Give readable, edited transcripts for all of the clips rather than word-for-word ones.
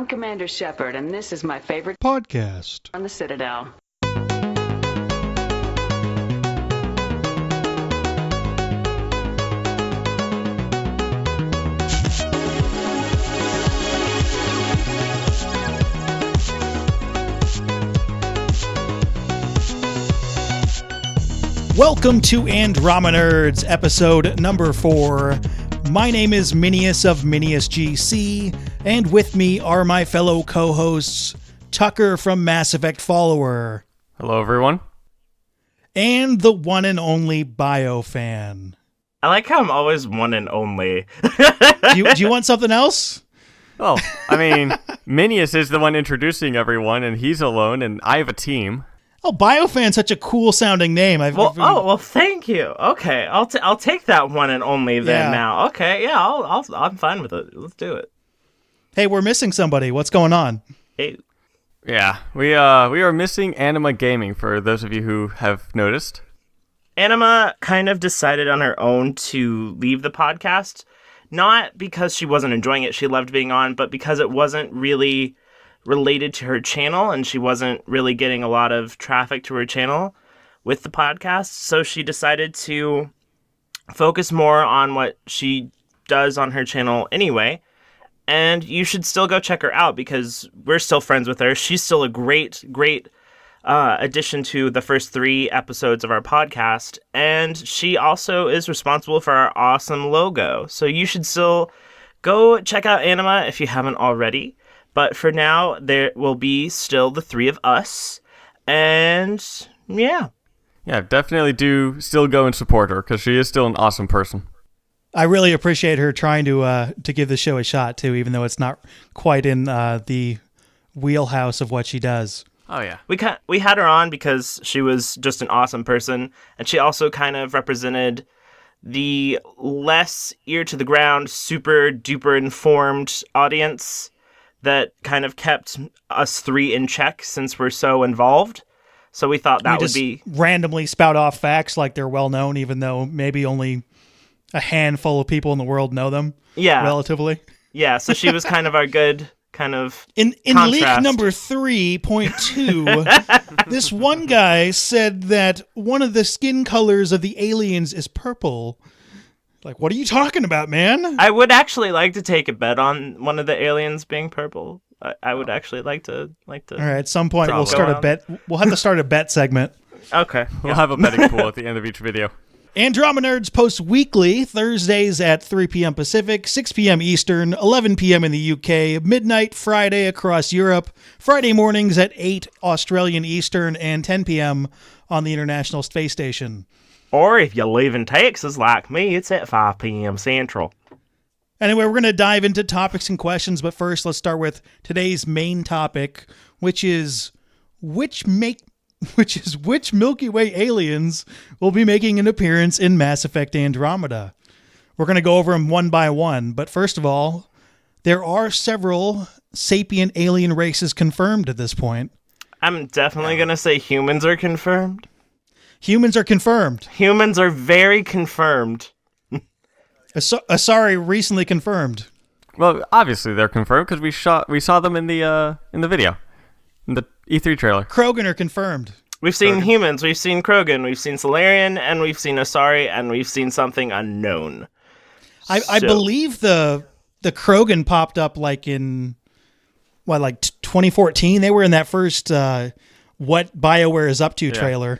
I'm Commander Shepard, and this is my favorite podcast on the Citadel. Welcome to Andromenerds, episode number 4. My name is Minius of Minius GC, and with me are my fellow co-hosts, Tucker from Mass Effect Follower. Hello, everyone. And the one and only BioFan. I like how I'm always one and only. Do you want something else? Well, I mean, Minius is the one introducing everyone, and he's alone, and I have a team. Oh, BioFan's such a cool sounding name. Well, thank you. Okay, I'll take that one and only then. Yeah. Now. Okay, yeah, I'm fine with it. Let's do it. Hey, we're missing somebody. What's going on? Hey. Yeah, we are missing Anima Gaming, for those of you who have noticed. Anima kind of decided on her own to leave the podcast, not because she wasn't enjoying it, she loved being on, but because it wasn't really related to her channel, and she wasn't really getting a lot of traffic to her channel with the podcast, so she decided to focus more on what she does on her channel anyway. And you should still go check her out because we're still friends with her. She's still a great addition to the first 3 episodes of our podcast, and she also is responsible for our awesome logo. So you should still go check out Anima if you haven't already. But for now, there will be still the 3 of us, and yeah. Yeah, definitely do still go and support her, because she is still an awesome person. I really appreciate her trying to give the show a shot, too, even though it's not quite in the wheelhouse of what she does. Oh, yeah. We had her on because she was just an awesome person, and she also kind of represented the less ear-to-the-ground, super-duper informed audience that kind of kept us 3 in check since we're so involved. So we thought that would be... randomly spout off facts like they're well known, even though maybe only a handful of people in the world know them. Yeah. Relatively. Yeah, so she was kind of our good kind of In contrast. leak number 3.2, this one guy said that one of the skin colors of the aliens is purple. Like, what are you talking about, man? I would actually like to take a bet on one of the aliens being purple. I would actually like to. All right, at some point we'll Go start a on. bet. We'll have to start a bet segment. Okay. We'll have a betting pool at the end of each video. Andromenerds posts weekly, Thursdays at 3 p.m. Pacific, 6 p.m. Eastern, 11 p.m. in the UK, midnight Friday across Europe, Friday mornings at 8 Australian Eastern, and 10 p.m. on the International Space Station. Or if you live in Texas like me, it's at 5 p.m. Central. Anyway, we're going to dive into topics and questions, but first let's start with today's main topic, which is which Milky Way aliens will be making an appearance in Mass Effect Andromeda. We're going to go over them one by one, but first of all, there are several sapient alien races confirmed at this point. I'm definitely going to say humans are confirmed. Humans are confirmed. Humans are very confirmed. Asari recently confirmed. Well, obviously they're confirmed, because we saw them in the video, in the E3 trailer. Krogan are confirmed. We've seen humans, we've seen Krogan, we've seen Solarian, and we've seen Asari, and we've seen something unknown. I believe the Krogan popped up like in 2014. They were in that first What BioWare is Up To trailer.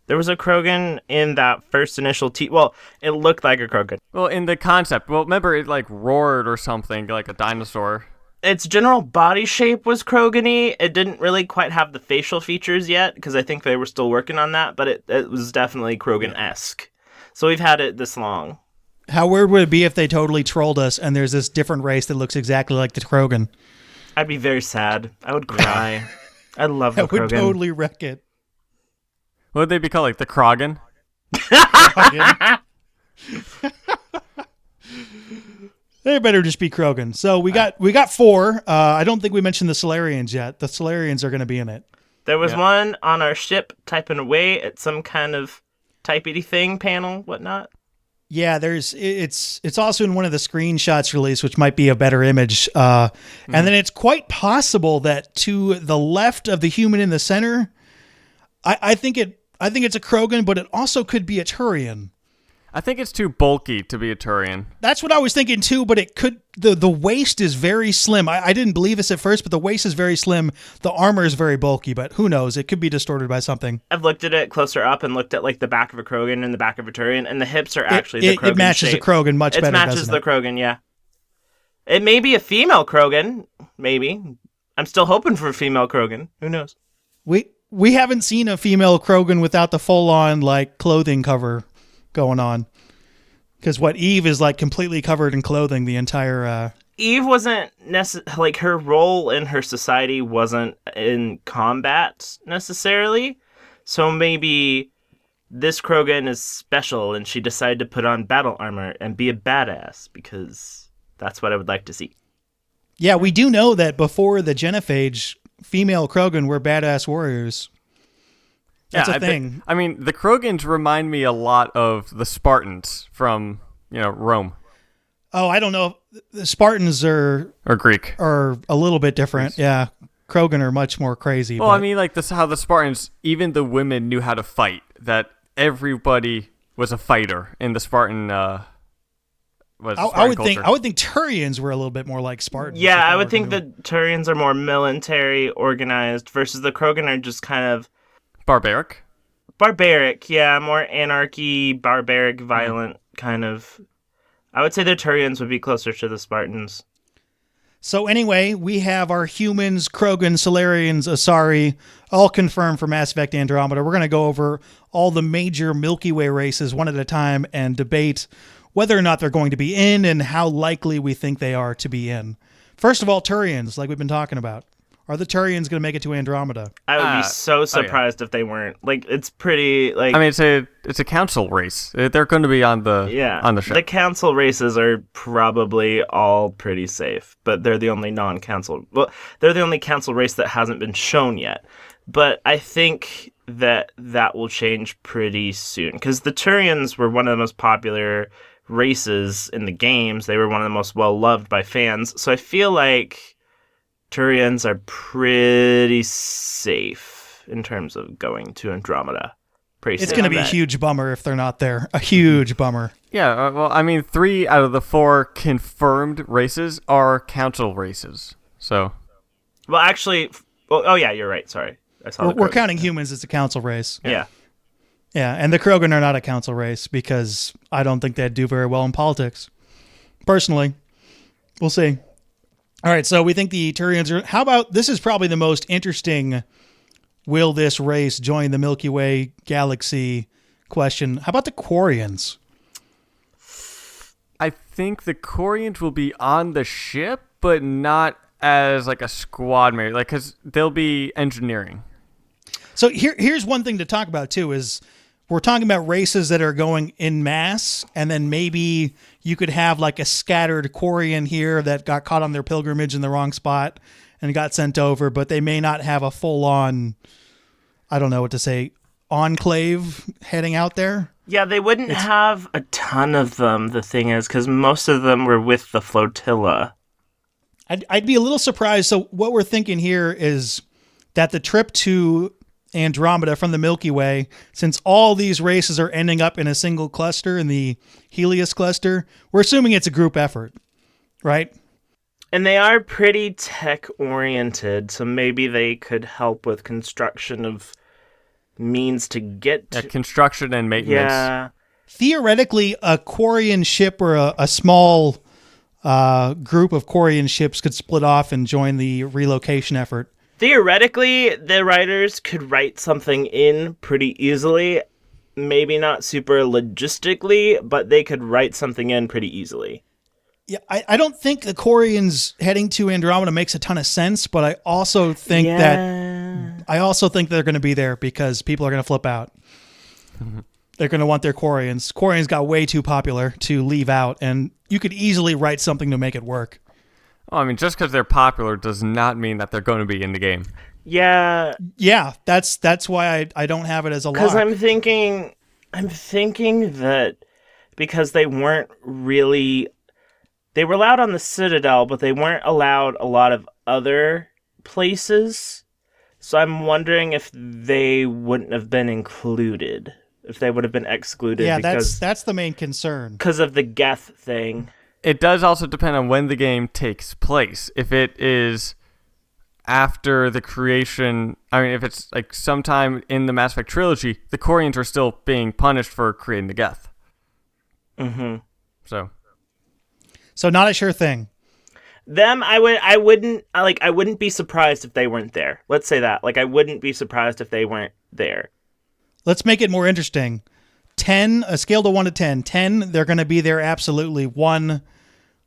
There was a Krogan in that first initial well, it looked like a Krogan. Well, in the concept. Well, remember it like roared or something, like a dinosaur. Its general body shape was Krogan-y. It didn't really quite have the facial features yet, because I think they were still working on that, but it was definitely Krogan-esque. So we've had it this long. How weird would it be if they totally trolled us and there's this different race that looks exactly like the Krogan? I'd be very sad. I would cry. I love the That would Krogan. totally wreck it. What would they be called? Like the Krogan? They better just be Krogan. So we got 4. I don't think we mentioned the Solarians yet. The Solarians are going to be in it. There was one on our ship typing away at some kind of typey thing panel, whatnot. Yeah, it's also in one of the screenshots released, which might be a better image. And then it's quite possible that to the left of the human in the center, I think it's a Krogan, but it also could be a Turian. I think it's too bulky to be a Turian. That's what I was thinking too, but it could. The waist is very slim. I didn't believe this at first, but the waist is very slim. The armor is very bulky, but who knows? It could be distorted by something. I've looked at it closer up and looked at like the back of a Krogan and the back of a Turian, and the hips are actually the Krogan It matches shape. the Krogan much better. It matches the Krogan, yeah. It may be a female Krogan, maybe. I'm still hoping for a female Krogan. Who knows? We haven't seen a female Krogan without the full on like clothing cover going on. Because Eve is like completely covered in clothing the entire. Eve wasn't like her role in her society wasn't in combat necessarily, so maybe this Krogan is special and she decided to put on battle armor and be a badass because that's what I would like to see. Yeah, we do know that before the Genophage, female Krogan were badass warriors. That's a thing. I mean, the Krogans remind me a lot of the Spartans from, Rome. Oh, I don't know. The Spartans or Greek are a little bit different. Greece. Yeah, Krogan are much more crazy. Well, I mean, like how the Spartans, even the women knew how to fight. That everybody was a fighter in the Spartan. I would culture. think Turians were a little bit more like Spartans. Yeah, I would think the Turians are more military organized versus the Krogan are just kind of barbaric, yeah, more anarchy, barbaric, violent kind of. I would say the Turians would be closer to the Spartans. So anyway, we have our humans, Krogan, Solarians, Asari, all confirmed for Mass Effect Andromeda. We're going to go over all the major Milky Way races one at a time and debate whether or not they're going to be in and how likely we think they are to be in. First of all, Turians, like we've been talking about. Are the Turians going to make it to Andromeda? I would be so surprised if they weren't. Like, it's pretty, like... I mean, it's a council race. They're going to be on the ship. The council races are probably all pretty safe, but they're the only non-council... Well, they're the only council race that hasn't been shown yet. But I think that will change pretty soon, because the Turians were one of the most popular races in the games. They were one of the most well-loved by fans, so I feel like Turians are pretty safe in terms of going to Andromeda. It's going to be a huge bummer if they're not there. A huge bummer. Yeah, well, I mean, 3 out of the 4 confirmed races are council races. So, well, actually, oh yeah, you're right. Sorry, we're counting humans as a council race. Yeah, and the Krogan are not a council race because I don't think they'd do very well in politics. Personally, we'll see. All right, so we think the Turians are... How about... This is probably the most interesting will this race join the Milky Way galaxy question. How about the Quarians? I think the Quarians will be on the ship, but not as like a squad mate, like because they'll be engineering. So here's one thing to talk about too is we're talking about races that are going in mass, and then maybe you could have like a scattered Quarian here that got caught on their pilgrimage in the wrong spot and got sent over, but they may not have a full-on, I don't know what to say, enclave heading out there. Yeah, they wouldn't have a ton of them, the thing is, because most of them were with the flotilla. I'd be a little surprised. So what we're thinking here is that the trip to Andromeda from the Milky Way, since all these races are ending up in a single cluster, in the Helios cluster, we're assuming it's a group effort, right? And they are pretty tech-oriented, so maybe they could help with construction of means to get to... construction and maintenance. Yeah. Theoretically, a Quarian ship or a small group of Quarian ships could split off and join the relocation effort. Theoretically, the writers could write something in pretty easily. Maybe not super logistically, but they could write something in pretty easily. Yeah, I don't think the Quarians heading to Andromeda makes a ton of sense, but I also think they're going to be there because people are going to flip out. They're going to want their Quarians. Quarians got way too popular to leave out, and you could easily write something to make it work. Well, I mean, just because they're popular does not mean that they're going to be in the game. Yeah. Yeah, that's why I don't have it as a lock. Because I'm thinking that because they weren't really... They were allowed on the Citadel, but they weren't allowed a lot of other places. So I'm wondering if they wouldn't have been included. If they would have been excluded. Yeah, because, that's the main concern. Because of the Geth thing. It does also depend on when the game takes place. If it is after the creation, I mean, if it's like sometime in the Mass Effect trilogy, the Quarians are still being punished for creating the Geth. Mm-hmm. So not a sure thing. Them, I wouldn't be surprised if they weren't there. Let's say that. Like, I wouldn't be surprised if they weren't there. Let's make it more interesting. 10, a scale to 1 to 10. 10, they're going to be there absolutely. 1,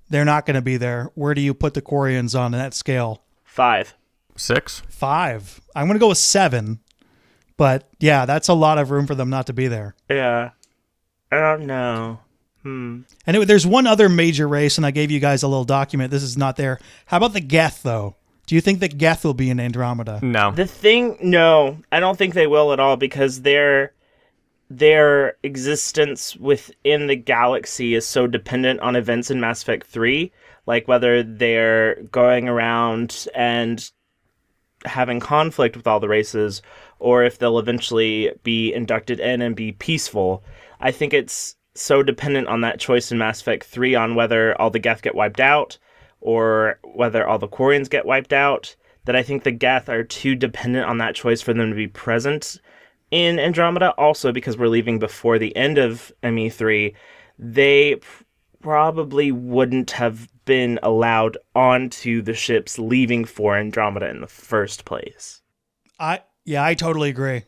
they're not going to be there. Where do you put the Quarians on that scale? 5. 6. 5. I'm going to go with 7. But yeah, that's a lot of room for them not to be there. Yeah. I don't know. And there's one other major race, and I gave you guys a little document. This is not there. How about the Geth, though? Do you think that Geth will be in Andromeda? No. No, I don't think they will at all, because their existence within the galaxy is so dependent on events in Mass Effect 3, like whether they're going around and having conflict with all the races, or if they'll eventually be inducted in and be peaceful. I think it's so dependent on that choice in Mass Effect 3 on whether all the Geth get wiped out or whether all the Quarians get wiped out, that I think the Geth are too dependent on that choice for them to be present in Andromeda. Also, because we're leaving before the end of ME3, they probably wouldn't have been allowed onto the ships leaving for Andromeda in the first place. I totally agree.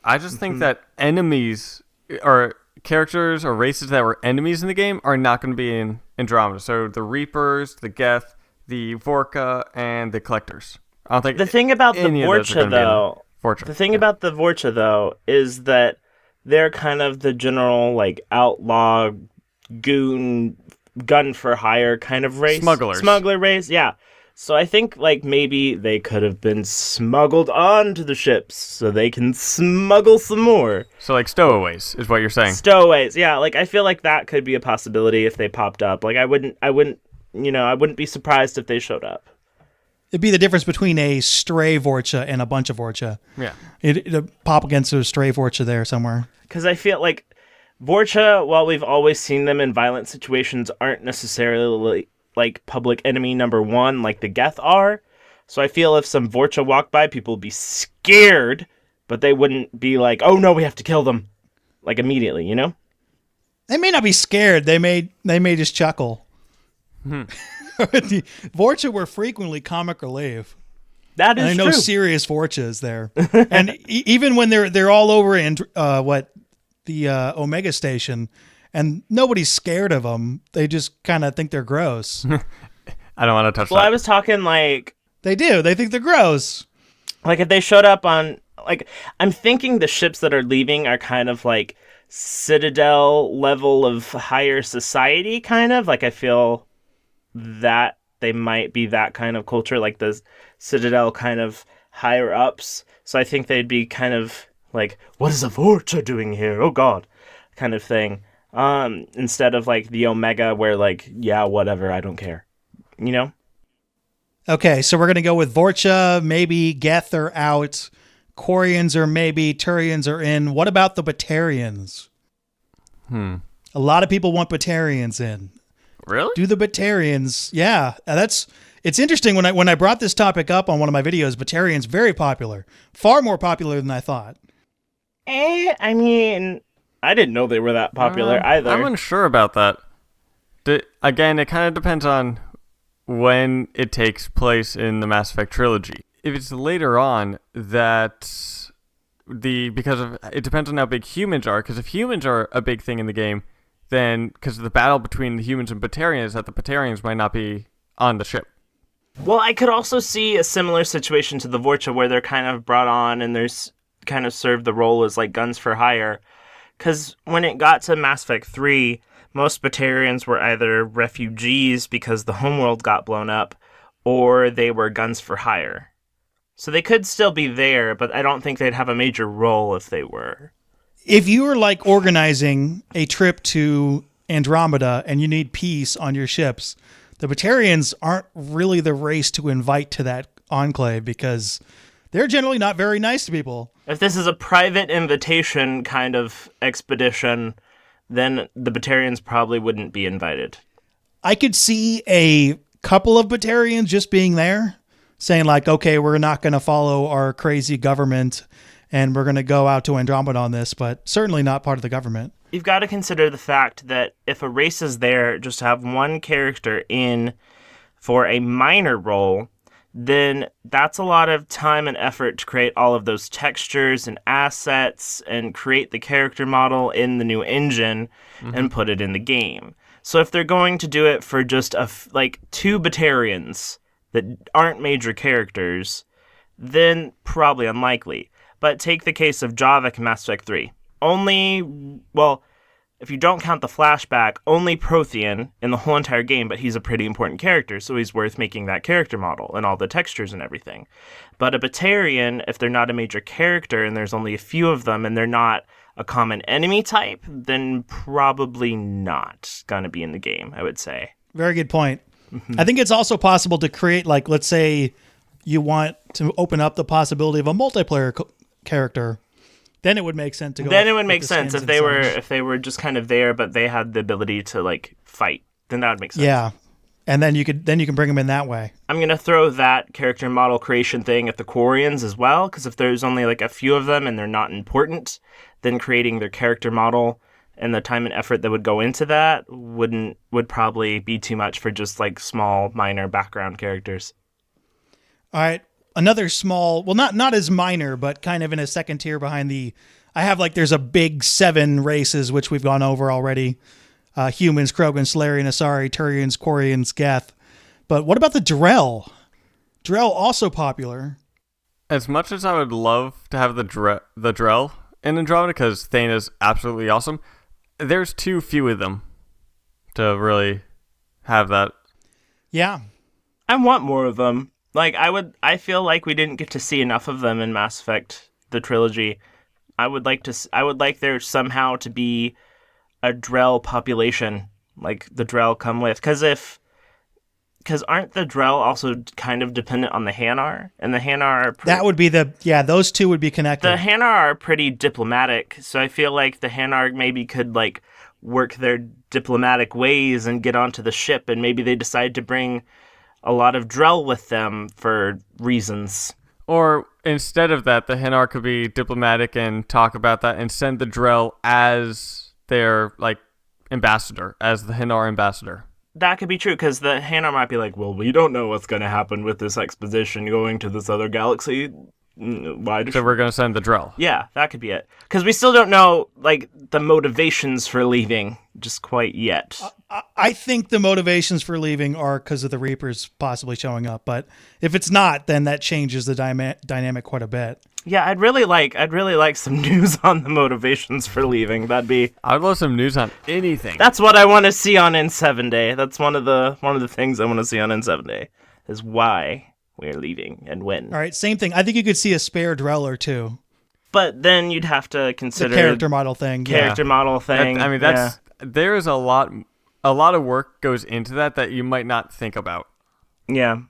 I just think that enemies or characters or races that were enemies in the game are not going to be in Andromeda. So the Reapers, the Geth, the Vorka, and the Collectors. I don't think the thing about the Vorcha, though, about the Vorcha though is that they're kind of the general like outlaw goon gun for hire kind of race. Smuggler race, yeah. So I think like maybe they could have been smuggled onto the ships so they can smuggle some more. So like stowaways is what you're saying. Stowaways, yeah. Like I feel like that could be a possibility if they popped up. Like I wouldn't be surprised if they showed up. It'd be the difference between a stray Vorcha and a bunch of Vorcha. Yeah. It'd pop against a stray Vorcha there somewhere. Because I feel like Vorcha, while we've always seen them in violent situations, aren't necessarily like public enemy number 1 like the Geth are. So I feel if some Vorcha walked by, people would be scared, but they wouldn't be like, oh no, we have to kill them, like immediately, you know? They may not be scared. They may just chuckle. The Vorcha were frequently comic relief. That is true. I know serious Vorchas there. And even when they're all over in the Omega station, and nobody's scared of them, they just kind of think they're gross. I don't want to touch that. Well, I was talking like... They do. They think they're gross. Like if they showed up on... Like, I'm thinking the ships that are leaving are kind of like Citadel level of higher society, kind of. Like I feel that they might be that kind of culture, like the Citadel kind of higher ups. So I think they'd be kind of like, what is a Vorcha doing here? Oh God, kind of thing. Instead of like the Omega where like, yeah, whatever, I don't care. You know? Okay, so we're going to go with Vorcha, maybe Geth are out, Quarians are maybe, Turians are in. What about the Batarians? A lot of people want Batarians in. Really? Do the Batarians? Yeah, it's interesting. When I brought this topic up on one of my videos, Batarians very popular, far more popular than I thought. I mean, I didn't know they were that popular either. I'm unsure about that. Again, it kind of depends on when it takes place in the Mass Effect trilogy. If it's later on, because it depends on how big humans are. Because if humans are a big thing in the game, then because of the battle between the humans and Batarians, that the Batarians might not be on the ship. Well, I could also see a similar situation to the Vorcha where they're kind of brought on and there's kind of serve the role as like guns for hire. Because when it got to Mass Effect 3, most Batarians were either refugees because the homeworld got blown up, or they were guns for hire. So they could still be there, but I don't think they'd have a major role if they were. If you were like organizing a trip to Andromeda and you need peace on your ships, the Batarians aren't really the race to invite to that enclave because they're generally not very nice to people. If this is a private invitation kind of expedition, then the Batarians probably wouldn't be invited. I could see a couple of Batarians just being there, saying like, okay, we're not going to follow our crazy government and we're going to go out to Andromeda on this, but certainly not part of the government. You've got to consider the fact that if a race is there just to have one character in for a minor role, then that's a lot of time and effort to create all of those textures and assets and create the character model in the new engine and put it in the game. So if they're going to do it for just two Batarians that aren't major characters, then probably unlikely. But take the case of Javik in Mass Effect 3. If you don't count the flashback, only Prothean in the whole entire game, but he's a pretty important character, so he's worth making that character model and all the textures and everything. But a Batarian, if they're not a major character and there's only a few of them and they're not a common enemy type, then probably not going to be in the game, I would say. Very good point. I think it's also possible to create, like, let's say you want to open up the possibility of a multiplayer character. Then it would make sense to go. Then it would make sense if they were just kind of there, but they had the ability to like fight. Then that would make sense. Yeah, and then you can bring them in that way. I'm gonna throw that character model creation thing at the Quarians as well, because if there's only like a few of them and they're not important, then creating their character model and the time and effort that would go into that would probably be too much for just like small minor background characters. All right. Another small, well, not as minor, but kind of in a second tier behind there's a big 7 races, which we've gone over already. Humans, Krogan, Solarian, Asari, Turians, Quarians, Geth. But what about the Drell? Drell also popular. As much as I would love to have the Drell in Andromeda, because Thane is absolutely awesome, there's too few of them to really have that. Yeah. I want more of them. I feel like we didn't get to see enough of them in Mass Effect, the trilogy. I would like there somehow to be a Drell population, like the Drell come with. Because aren't the Drell also kind of dependent on the Hanar? And the Hanar are that would be those two would be connected. The Hanar are pretty diplomatic, so I feel like the Hanar maybe could like work their diplomatic ways and get onto the ship, and maybe they decide to bring a lot of Drell with them for reasons. Or instead of that, the Hanar could be diplomatic and talk about that and send the Drell as their ambassador, as the Hanar ambassador. That could be true, because the Hanar might be like, well, we don't know what's going to happen with this expedition going to this other galaxy. So we're going to send the Drell. Yeah, that could be it. Because we still don't know, the motivations for leaving just quite yet. I think the motivations for leaving are because of the Reapers possibly showing up. But if it's not, then that changes the dynamic quite a bit. Yeah, I'd really like some news on the motivations for leaving. I'd love some news on anything. That's what I want to see on N7 Day. That's one of the things I want to see on N7 Day, is why we're leaving and when. All right, same thing. I think you could see a spare Drell or two. But then you'd have to consider the character model thing. There is a lot of work goes into that you might not think about. Yeah.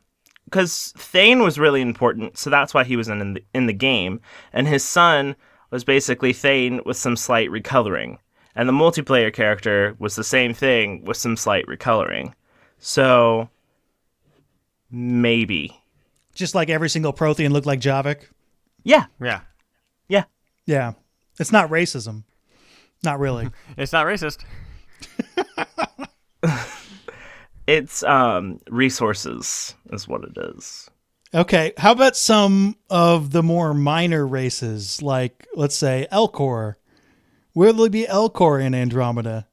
Because Thane was really important, so that's why he was in the game. And his son was basically Thane with some slight recoloring. And the multiplayer character was the same thing with some slight recoloring. So, maybe. Just like every single Prothean looked like Javik? Yeah. Yeah. Yeah. Yeah. It's not racism. Not really. It's not racist. It's resources is what it is. Okay, how about some of the more minor races, like, let's say, Elcor? Will there be Elcor in Andromeda?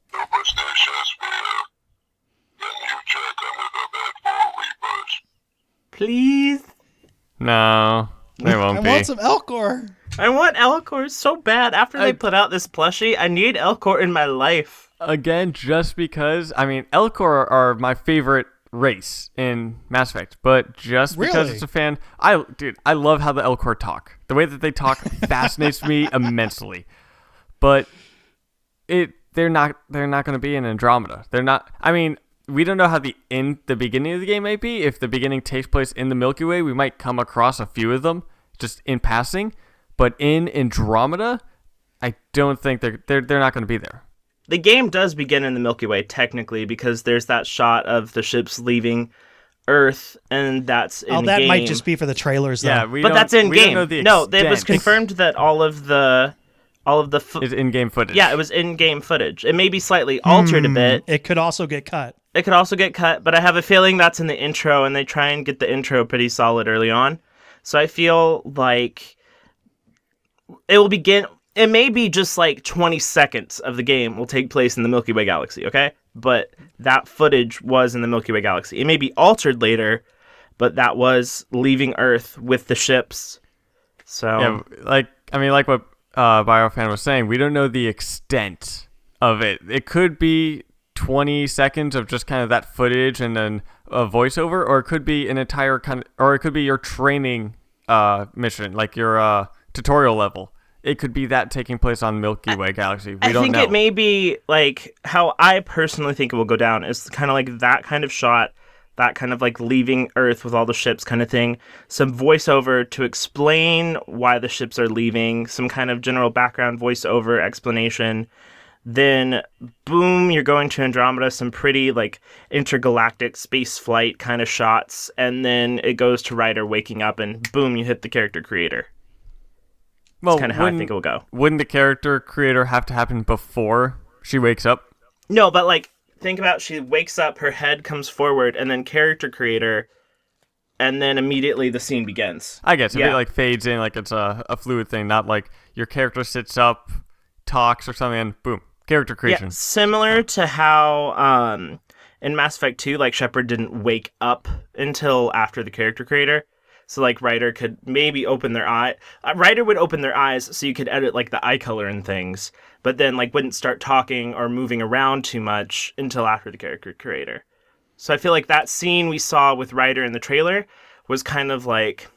Please? No, there won't be. I want some Elcor. I want Elcor so bad. After they put out this plushie, I need Elcor in my life. Again, just because, Elcor are my favorite race in Mass Effect, but just because it's a fan, I love how the Elcor talk. The way that they talk fascinates me immensely. But they're not going to be in Andromeda. They're not. I mean, we don't know how the beginning of the game might be. If the beginning takes place in the Milky Way, we might come across a few of them just in passing. But in Andromeda, I don't think they're not going to be there. The game does begin in the Milky Way technically, because there's that shot of the ships leaving Earth, and that's in that game. might just be for the trailers, though. Yeah, but that's in game. No, it was extent. confirmed that all of the Is in-game footage. Yeah, it was in-game footage. It may be slightly altered a bit. It could also get cut. It could also get cut, but I have a feeling that's in the intro, and they try and get the intro pretty solid early on. So I feel like it will begin. It may be just like 20 seconds of the game will take place in the Milky Way galaxy, okay? But that footage was in the Milky Way galaxy. It may be altered later, but that was leaving Earth with the ships. So yeah, like what BioFan was saying, we don't know the extent of it. It could be 20 seconds of just kind of that footage and then a voiceover, or it could be an entire or it could be your training mission, like your tutorial level. It could be that taking place on Milky Way galaxy. We don't know. I think it may be like how I personally think it will go down is kind of like that kind of shot, that kind of like leaving Earth with all the ships kind of thing. Some voiceover to explain why the ships are leaving, some kind of general background voiceover explanation. Then, boom, you're going to Andromeda, some pretty like intergalactic space flight kind of shots. And then it goes to Ryder waking up and boom, you hit the character creator. Well, that's kind of how I think it will go. Wouldn't the character creator have to happen before she wakes up? No, but like, think about she wakes up, her head comes forward, and then character creator, and then immediately the scene begins. I guess. If it like fades in, like it's a fluid thing, not like your character sits up, talks or something, and boom, character creation. Yeah, similar to how in Mass Effect 2, like Shepard didn't wake up until after the character creator. So, like, Ryder could maybe open their eye. Ryder would open their eyes so you could edit, like, the eye color and things. But then, like, wouldn't start talking or moving around too much until after the character creator. So I feel like that scene we saw with Ryder in the trailer was kind of like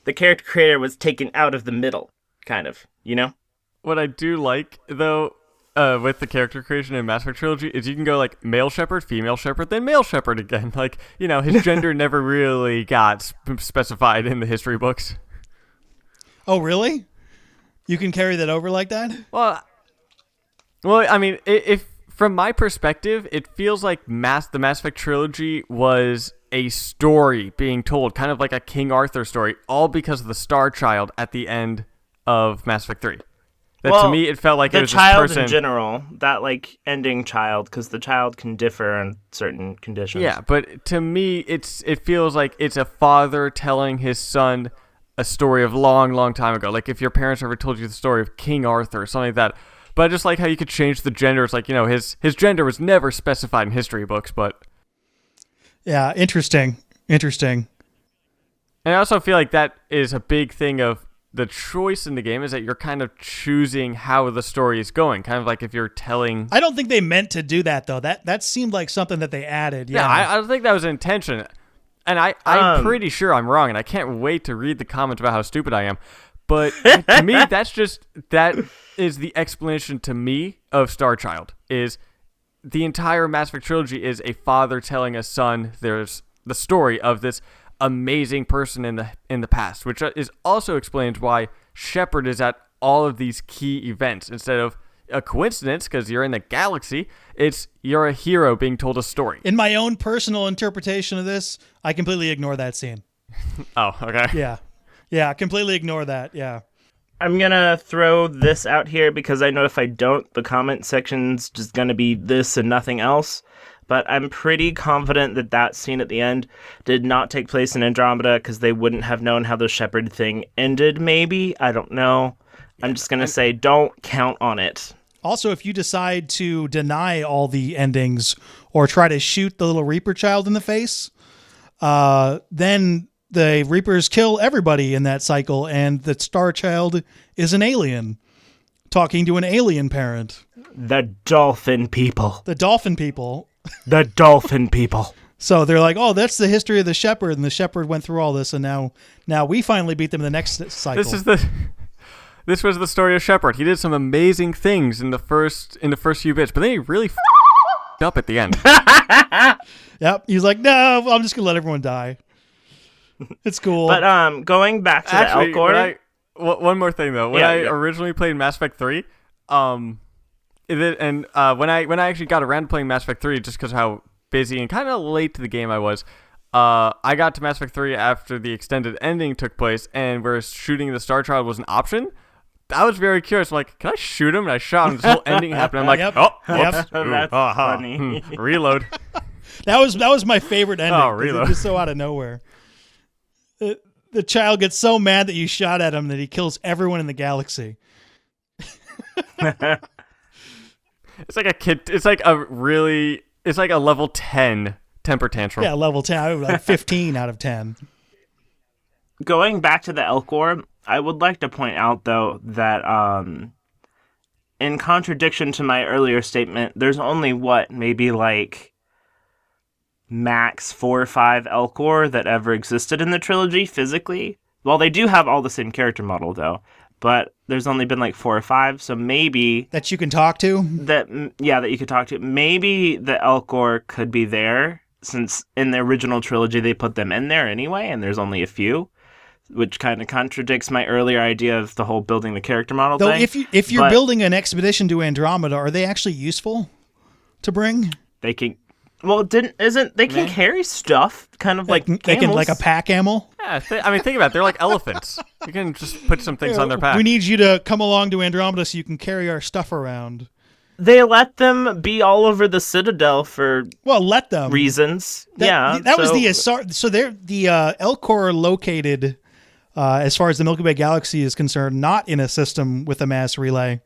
the character creator was taken out of the middle, kind of, you know? What I do like, though, with the character creation in Mass Effect Trilogy is you can go like male Shepard, female Shepard, then male Shepard again. Like, you know, his gender never really got specified in the history books. Oh, really? You can carry that over like that? Well, I mean, if from my perspective, it feels like the Mass Effect Trilogy was a story being told, kind of like a King Arthur story, all because of the Star Child at the end of Mass Effect 3. To me, it felt like it was this person. The child in general, that like ending child, because the child can differ in certain conditions. Yeah, but to me, it feels like it's a father telling his son a story of long, long time ago. Like if your parents ever told you the story of King Arthur or something like that. But I just like how you could change the gender. It's like, you know, his gender was never specified in history books, but... Yeah, interesting. And I also feel like that is a big thing of the choice in the game is that you're kind of choosing how the story is going. Kind of like if you're telling... I don't think they meant to do that, though. That seemed like something that they added. Yeah, I don't think that was intention. And I'm pretty sure I'm wrong, and I can't wait to read the comments about how stupid I am. But to me, that is the explanation to me of Star Child, is the entire Mass Effect trilogy is a father telling a son there's the story of this amazing person in the past, which is also explains why Shepard is at all of these key events instead of a coincidence because you're in the galaxy. You're a hero being told a story. In my own personal interpretation of this, I completely ignore that scene. Oh, okay. Yeah, completely ignore that. Yeah. I'm going to throw this out here because I know if I don't, the comment section's just going to be this and nothing else. But I'm pretty confident that scene at the end did not take place in Andromeda because they wouldn't have known how the Shepard thing ended, maybe. I don't know. I'm just going to say don't count on it. Also, if you decide to deny all the endings or try to shoot the little Reaper child in the face, then the Reapers kill everybody in that cycle, and the Star Child is an alien talking to an alien parent. The dolphin people. The dolphin people. The dolphin people. So they're like, oh, that's the history of the Shepard, and the Shepard went through all this, and now we finally beat them in the next cycle. This was the story of Shepard. He did some amazing things in the first few bits, but then he really up at the end. Yep. He's like, no, I'm just gonna let everyone die. It's cool. But going back to the Elcor. One more thing though. When I originally played Mass Effect 3, when I actually got around to playing Mass Effect 3, just because how busy and kind of late to the game I was, I got to Mass Effect 3 after the extended ending took place, and where shooting the Star Child was an option. I was very curious. I'm like, can I shoot him? And I shot him. This whole ending happened. I'm like, whoops. That's funny. Reload. That was my favorite ending. Oh, reload. It was so out of nowhere. The child gets so mad that you shot at him that he kills everyone in the galaxy. It's like a kid. It's like a level 10 temper tantrum. Yeah, level 10. I would like 15 out of 10. Going back to the Elcor, I would like to point out, though, that in contradiction to my earlier statement, there's only maybe like max 4 or 5 Elcor that ever existed in the trilogy physically. Well, they do have all the same character model, though, but there's only been like 4 or 5, so maybe... That you can talk to? That you could talk to. Maybe the Elcor could be there, since in the original trilogy they put them in there anyway, and there's only a few. Which kind of contradicts my earlier idea of the whole building the character model Though thing. if you're building an expedition to Andromeda, are they actually useful to bring? They can. Well, they can carry stuff, kind of like they can like a pack animal. Yeah, think about it. They're like elephants. You can just put some things on their pack. We need you to come along to Andromeda so you can carry our stuff around. They let them be all over the Citadel for let them reasons. That was the Asari. So they're the Elcor are located. As far as the Milky Way galaxy is concerned, not in a system with a mass relay,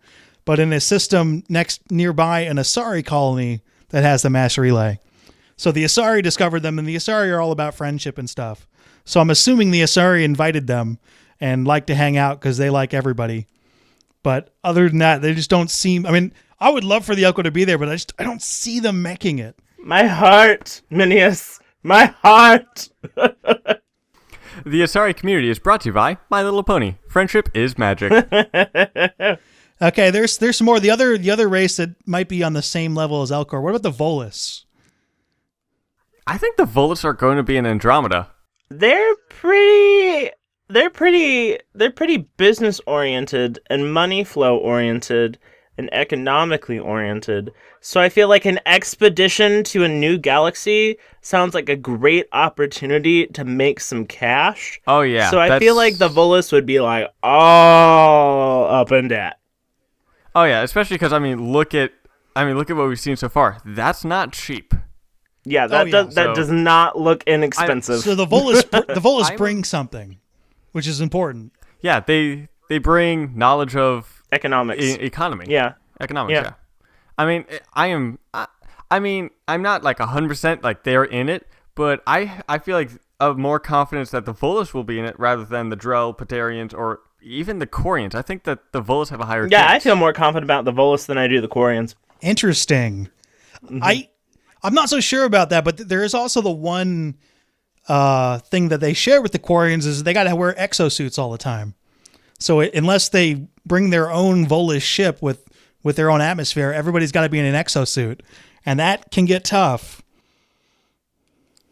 but in a system nearby an Asari colony that has the mass relay. So the Asari discovered them, and the Asari are all about friendship and stuff. So I'm assuming the Asari invited them and like to hang out because they like everybody. But other than that, they just don't seem... I mean, I would love for the Elko to be there, but I don't see them making it. My heart, Minius. My heart. The Asari community is brought to you by My Little Pony. Friendship is magic. Okay, there's some more. The other race that might be on the same level as Elcor. What about the Volus? I think the Volus are going to be in Andromeda. They're pretty business oriented and money flow oriented and economically oriented. So I feel like an expedition to a new galaxy sounds like a great opportunity to make some cash. Oh yeah. So I feel like the Volus would be like all up in debt. Oh yeah, especially because look at what we've seen so far. That's not cheap. Yeah, that does not look inexpensive. So the Volus bring something, which is important. Yeah, they bring knowledge of economics, economy. Yeah, economics. Yeah. I'm not like 100% like they're in it, but I feel like of more confidence that the Volus will be in it rather than the Drell, Patarians, or even the Quarians. I think that the Volus have a higher chance. Yeah, I feel more confident about the Volus than I do the Quarians. Interesting. Mm-hmm. I'm not so sure about that, but there is also the one thing that they share with the Quarians is they got to wear exosuits all the time. So unless they bring their own Volus ship with their own atmosphere, everybody's got to be in an exosuit, and that can get tough.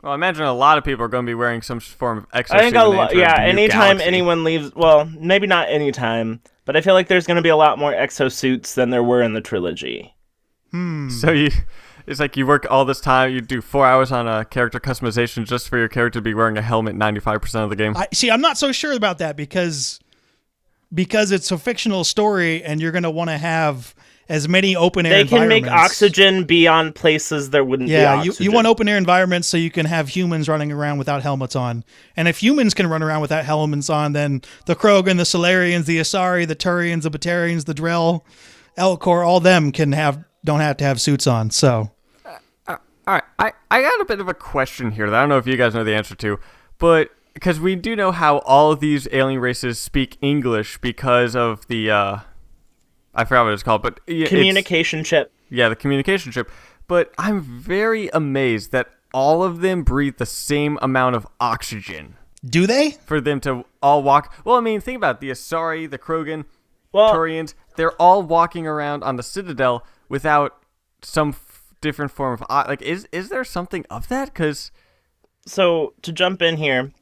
Well, I imagine a lot of people are going to be wearing some form of exosuit. I think anytime anyone leaves, well, maybe not anytime, but I feel like there's going to be a lot more exosuits than there were in the trilogy. So it's like you work all this time, you do 4 hours on a character customization just for your character to be wearing a helmet 95% of the game. I'm not so sure about that because it's a fictional story and you're going to want to have as many open air environments. They can make oxygen be on places there wouldn't be oxygen. You want open air environments so you can have humans running around without helmets on. And if humans can run around without helmets on, then the Krogan, the Solarians, the Asari, the Turians, the Batarians, the Drell, Elcor, all them don't have to have suits on. So, all right, I got a bit of a question here that I don't know if you guys know the answer to, but because we do know how all of these alien races speak English because of the I forgot what it's called, but communication chip. Yeah, the communication chip. But I'm very amazed that all of them breathe the same amount of oxygen. Do they? For them to all walk. Well, I mean, think about it. The Asari, the Krogan, Turians, they're all walking around on the Citadel without some different form of like. Is there something of that? Because so to jump in here,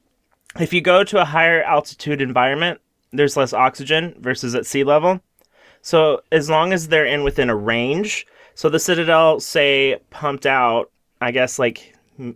if you go to a higher altitude environment, there's less oxygen versus at sea level. So as long as they're within a range, so the Citadel, say, pumped out, I guess, like,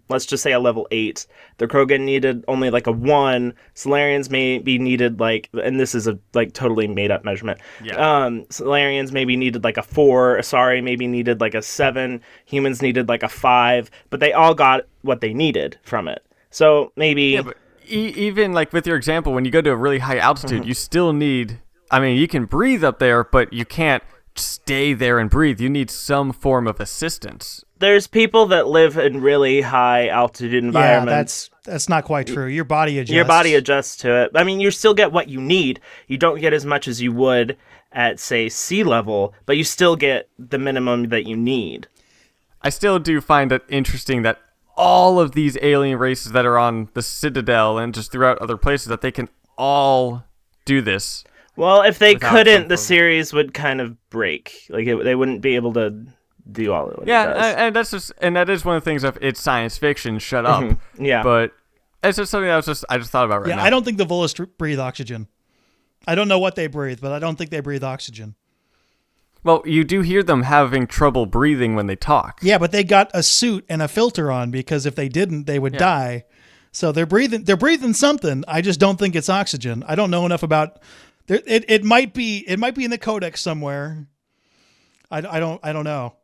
let's just say a level 8. The Krogan needed only like a 1. Solarians maybe needed like, and this is a like totally made up measurement. Yeah. Solarians maybe needed like a 4. Asari maybe needed like a 7. Humans needed like a 5. But they all got what they needed from it. So maybe... Yeah, but even like with your example, when you go to a really high altitude, you still need... I mean, you can breathe up there, but you can't stay there and breathe. You need some form of assistance. There's people that live in really high altitude environments. Yeah, that's not quite true. Your body adjusts. Your body adjusts to it. I mean, you still get what you need. You don't get as much as you would at, say, sea level, but you still get the minimum that you need. I still do find it interesting that all of these alien races that are on the Citadel and just throughout other places, that they can all do this. Well, if they without couldn't, the some series would kind of break. Like, they wouldn't be able to do all of it. Yeah, and that is one of the things of it's science fiction. Shut up. Yeah, but it's just something I just thought about right now. I don't think the Volus breathe oxygen. I don't know what they breathe, but I don't think they breathe oxygen. Well, you do hear them having trouble breathing when they talk. Yeah, but they got a suit and a filter on because if they didn't, they would die. So they're breathing something. I just don't think it's oxygen. I don't know enough about. It might be in the codex somewhere. I don't know.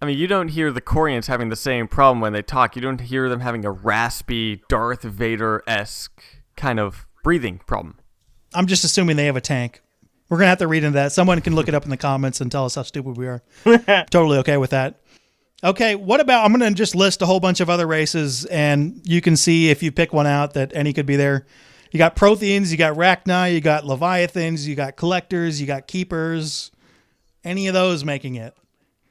I mean, you don't hear the Corians having the same problem when they talk. You don't hear them having a raspy Darth Vader-esque kind of breathing problem. I'm just assuming they have a tank. We're gonna have to read into that. Someone can look it up in the comments and tell us how stupid we are. Totally okay with that. Okay, what about, I'm gonna just list a whole bunch of other races, and you can see if you pick one out that any could be there. You got Protheans, you got Rachni, you got Leviathans, you got Collectors, you got Keepers. Any of those making it?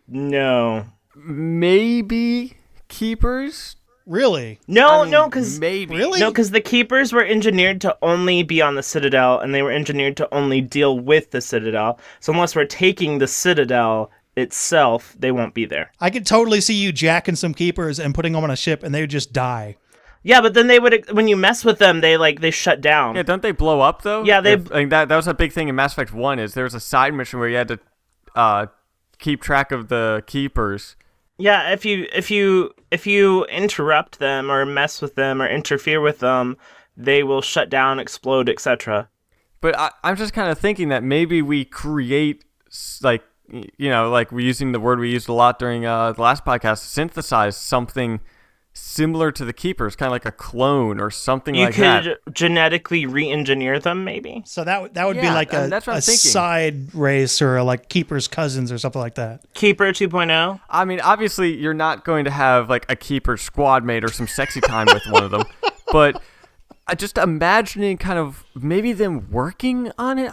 No. Maybe Keepers? Really? No, because maybe. Really? No, because the Keepers were engineered to only be on the Citadel, and they were engineered to only deal with the Citadel. So unless we're taking the Citadel itself, they won't be there. I could totally see you jacking some Keepers and putting them on a ship, and they would just die. Yeah, but then they would, when you mess with them, they shut down. Yeah, don't they blow up though? Yeah, that was a big thing in Mass Effect 1. Is there was a side mission where you had to keep track of the Keepers. Yeah, if you interrupt them or mess with them or interfere with them, they will shut down, explode, etc. But I'm just kind of thinking that maybe we create, like, you know, like we're using the word we used a lot during the last podcast, synthesize something similar to the Keepers, kind of like a clone or something like that. You could genetically re-engineer them, maybe? So that would be like that's what I'm a thinking. side race or like Keeper's cousins or something like that. Keeper 2.0? I mean, obviously, you're not going to have like a Keeper squad mate or some sexy time with one of them, but just imagining kind of maybe them working on it,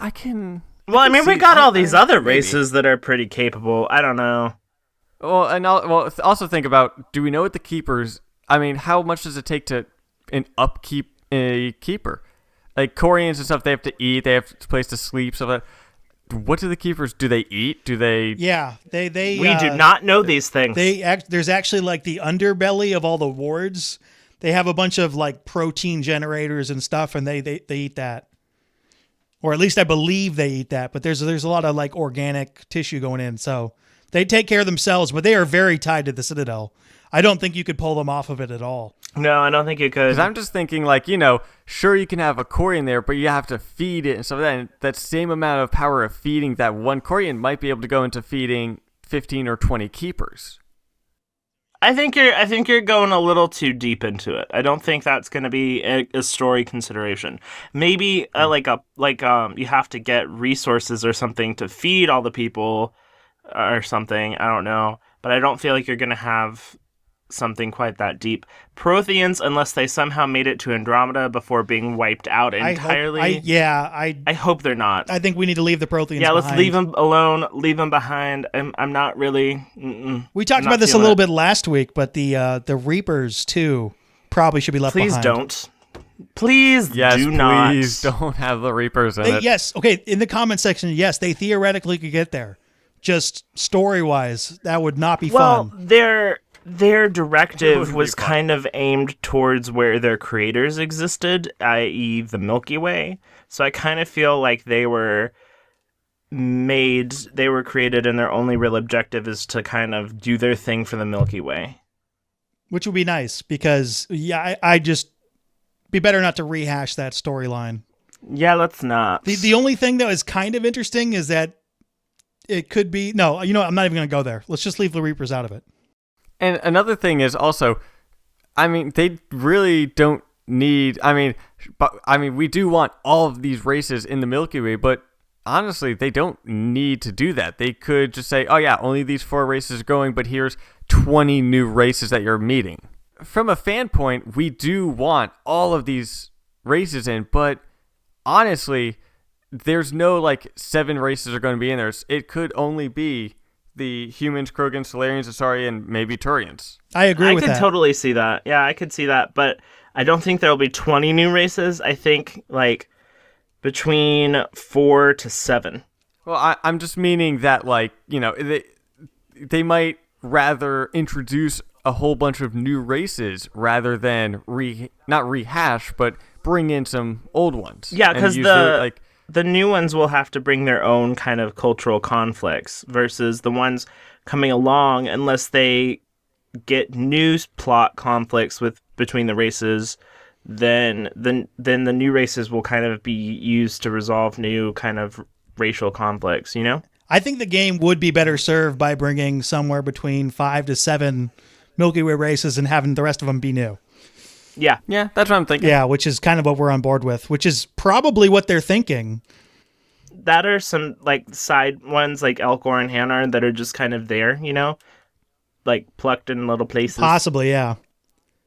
Well, I mean, we got all these other races that are pretty capable. I don't know. Well, and also think about, do we know what the Keepers... I mean, how much does it take to upkeep a Keeper? Like, Corians and stuff, they have to eat, they have a place to sleep, stuff like that. What do the Keepers... Do they eat? Do they... Yeah, they We do not know these things. There's actually like the underbelly of all the wards. They have a bunch of like protein generators and stuff, and they eat that. Or at least I believe they eat that, but there's a lot of like organic tissue going in, so they take care of themselves, but they are very tied to the Citadel. I don't think you could pull them off of it at all. No, I don't think you could. Because I'm just thinking, like, you know, sure you can have a Corian there, but you have to feed it and stuff like that. And that same amount of power of feeding that one Corian might be able to go into feeding 15 or 20 Keepers. I think you're going a little too deep into it. I don't think that's going to be a story consideration. Maybe you have to get resources or something to feed all the people or something. I don't know, but I don't feel like you're going to have something quite that deep. Protheans, unless they somehow made it to Andromeda before being wiped out entirely. I hope they're not. I think we need to leave the Protheans Yeah, let's behind. leave them alone. Leave them behind. I'm not really. We talked about this a little bit last week, but the Reapers too probably should be left behind. Please don't. Please Yes, do please not. don't have the Reapers in it. Yes, okay, in the comment section, yes, they theoretically could get there. Just story-wise, that would not be Well, fun. their It directive wouldn't was be fun. kind of aimed towards where their creators existed, i.e. the Milky Way. So I kind of feel like they were created and their only real objective is to kind of do their thing for the Milky Way. Which would be nice, because, yeah, I just... be better not to rehash that storyline. Yeah, let's not. The only thing that is kind of interesting is that it could be... No, you know what? I'm not even going to go there. Let's just leave the Reapers out of it. And another thing is also, I mean, they really don't need. We do want all of these races in the Milky Way, but honestly, they don't need to do that. They could just say, oh yeah, only these 4 races are going, but here's 20 new races that you're meeting. From a fan point, we do want all of these races in, but honestly, there's no 7 races are going to be in there. It could only be the humans, Krogans, Solarians, Asari, and maybe Turians. I agree with that. I could totally see that. Yeah, I could see that, but I don't think there'll be 20 new races. I think between 4 to 7. Well, I'm just meaning that they might rather introduce a whole bunch of new races rather than not rehash, but bring in some old ones. Yeah, because the new ones will have to bring their own kind of cultural conflicts versus the ones coming along, unless they get new plot conflicts between the races, then the new races will kind of be used to resolve new kind of racial conflicts, you know? I think the game would be better served by bringing somewhere between 5 to 7 Milky Way races and having the rest of them be new. Yeah. Yeah, that's what I'm thinking. Yeah, which is kind of what we're on board with, which is probably what they're thinking. That are some side ones like Elcor and Hanar that are just kind of there, you know? Plucked in little places. Possibly, yeah.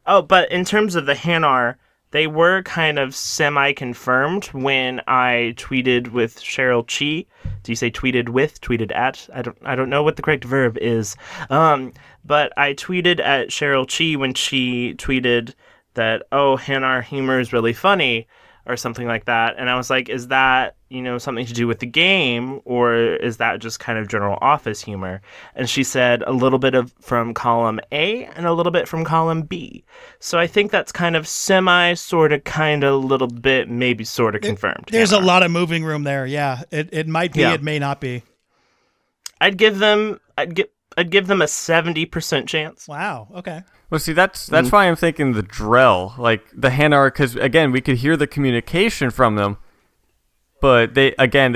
Oh, but in terms of the Hanar, they were kind of semi-confirmed when I tweeted with Cheryl Chi. Do you say tweeted with, tweeted at? I don't know what the correct verb is. But I tweeted at Cheryl Chi when she tweeted that, oh, Hanar humor is really funny, or something like that. And I was like, is that, something to do with the game, or is that just kind of general office humor? And she said a little bit from column A and a little bit from column B. So I think that's kind of semi, sort of, kind of, little bit, maybe sort of confirmed. There's a lot of moving room there. Yeah, it might be, it may not be. I'd give them a 70% chance. Wow. Okay. Well, see, that's why I'm thinking the Drell, the Hanar, because again, we could hear the communication from them, but they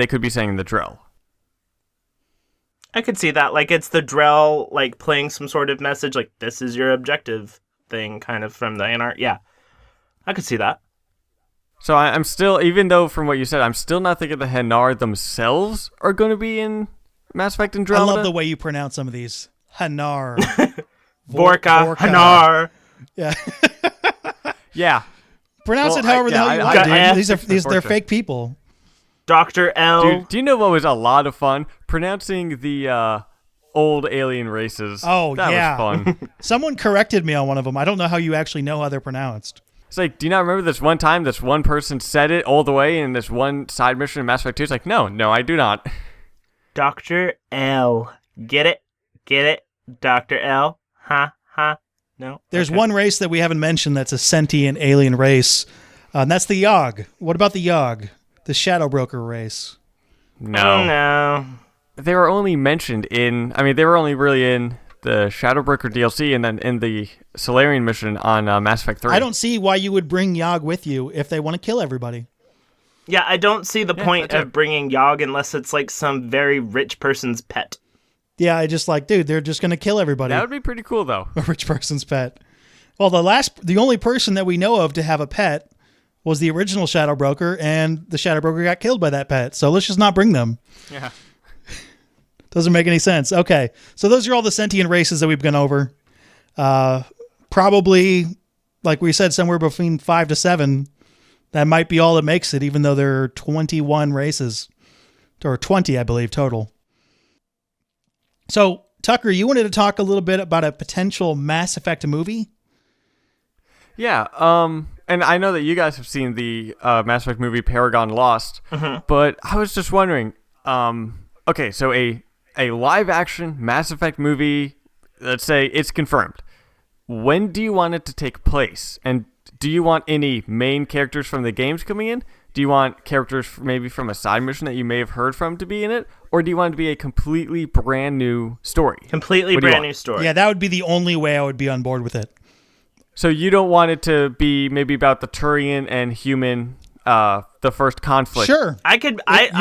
could be saying the Drell. I could see that, it's the Drell, playing some sort of message, this is your objective thing, kind of from the Hanar. Yeah, I could see that. So I'm still, even though from what you said, I'm still not thinking the Hanar themselves are going to be in Mass Effect Andromeda. I love the way you pronounce some of these. Hanar. Vorka, Hanar. Yeah. Yeah. Pronounce it however the hell you want, dude. They're fake people. Dr. L. Dude, do you know what was a lot of fun? Pronouncing the old alien races. Oh, that yeah. was fun. Someone corrected me on one of them. I don't know how you actually know how they're pronounced. It's do you not remember this one time this one person said it all the way in this one side mission in Mass Effect 2? It's no, I do not. Dr. L. Get it? Dr. L. Ha. No. There's one race that we haven't mentioned that's a sentient alien race, and that's the Yogg. What about the Yogg? The Shadow Broker race. No. They were only mentioned they were only really in the Shadow Broker DLC and then in the Solarian mission on Mass Effect 3. I don't see why you would bring Yogg with you if they want to kill everybody. Yeah, I don't see the point of bringing Yogg unless it's some very rich person's pet. Yeah, I just dude, they're just going to kill everybody. That would be pretty cool, though. A rich person's pet. Well, the only person that we know of to have a pet was the original Shadow Broker, and the Shadow Broker got killed by that pet. So let's just not bring them. Yeah. Doesn't make any sense. Okay, so those are all the sentient races that we've gone over. Probably, like we said, somewhere between 5 to 7. That might be all that makes it, even though there are 21 races. Or 20, I believe, total. So, Tucker, you wanted to talk a little bit about a potential Mass Effect movie? Yeah, and I know that you guys have seen the Mass Effect movie Paragon Lost, but I was just wondering, okay, so a live-action Mass Effect movie, let's say it's confirmed. When do you want it to take place? And do you want any main characters from the games coming in? Do you want characters maybe from a side mission that you may have heard from to be in it? Or do you want it to be a completely brand new story? Completely brand new story. Yeah, that would be the only way I would be on board with it. So you don't want it to be maybe about the Turian and human, the first conflict? Sure. I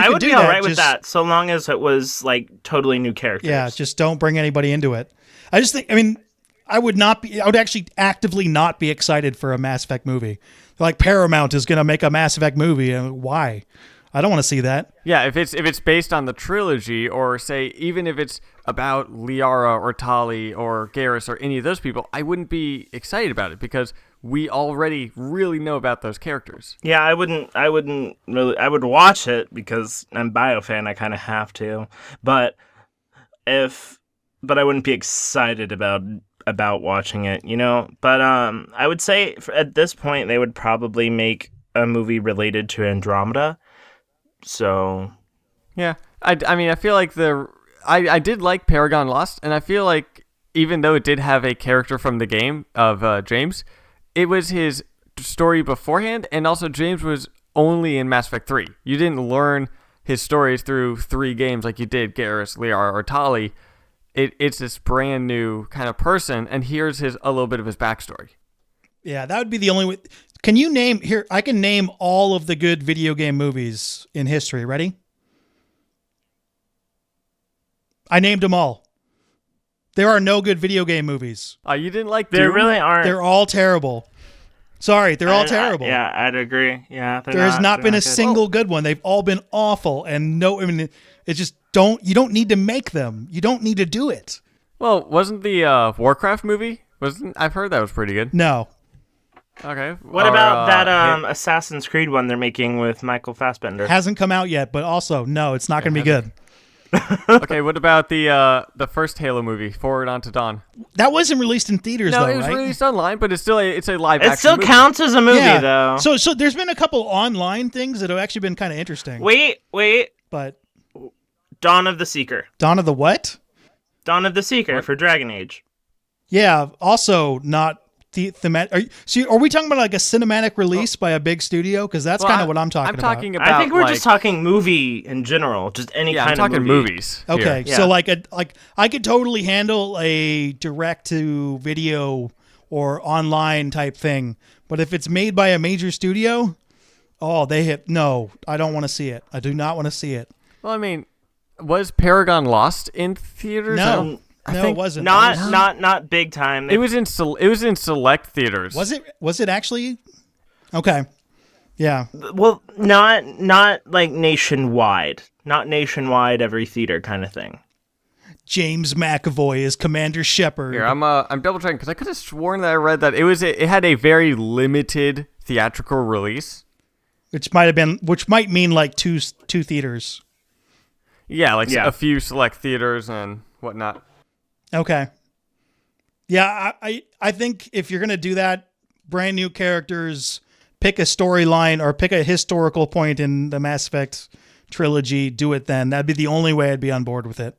would be all right with that, so long as it was like totally new characters. Yeah, just don't bring anybody into it. I just think, I would actually actively not be excited for a Mass Effect movie. Like Paramount is going to make a Mass Effect movie. And why? I don't want to see that. Yeah, if it's based on the trilogy, or say even if it's about Liara or Tali or Garrus or any of those people, I wouldn't be excited about it because we already really know about those characters. Yeah, I wouldn't really. I would watch it because I'm BioFan. I kind of have to, but I wouldn't be excited about watching it, you know. But I would say at this point they would probably make a movie related to Andromeda. So, yeah, I feel like I did like Paragon Lost, and I feel like even though it did have a character from the game of James, it was his story beforehand, and also James was only in Mass Effect 3. You didn't learn his stories through 3 games like you did Garrus, Liara, or Tali. It's this brand new kind of person, and here's a little bit of his backstory. Yeah, that would be the only way. Can you name here? I can name all of the good video game movies in history. Ready? I named them all. There are no good video game movies. You didn't like there Doom? really aren't. They're all terrible. Sorry, they're all terrible. Yeah, I'd agree. Yeah, there has not been a single good one. They've all been awful, and it just you don't need to make them. You don't need to do it. Well, wasn't the Warcraft movie? I've heard that was pretty good. No. Okay. What about that Assassin's Creed one they're making with Michael Fassbender? Hasn't come out yet, but also no, it's not going to be good. Okay, what about the first Halo movie, Forward Unto Dawn? That wasn't released in theaters, no, though, it was right? released online, but it's a live action. It still movie. counts as a movie, though. So there's been a couple online things that have actually been kind of interesting. Wait. But Dawn of the Seeker. Dawn of the what? Dawn of the Seeker for Dragon Age. Yeah, also not thematic. Are we talking about like a cinematic release by a big studio? Because that's kind of what I'm talking about. I think we're just talking movie in general, just any kind of movie. I'm talking movies. Okay, here. so like I could totally handle a direct to video or online type thing, but if it's made by a major studio, no, I don't want to see it. I do not want to see it. Well, was Paragon Lost in theaters? No. It wasn't. Not big time. It was in select theaters. Was it actually? Okay. Yeah. Well, not like nationwide. Not nationwide every theater kind of thing. James McAvoy is Commander Shepard. Here, I'm double checking because I could have sworn that I read that it had a very limited theatrical release, which might mean like two theaters. Yeah, a few select theaters and whatnot. Okay. Yeah, I think if you're going to do that, brand new characters, pick a storyline or pick a historical point in the Mass Effect trilogy, do it then. That'd be the only way I'd be on board with it.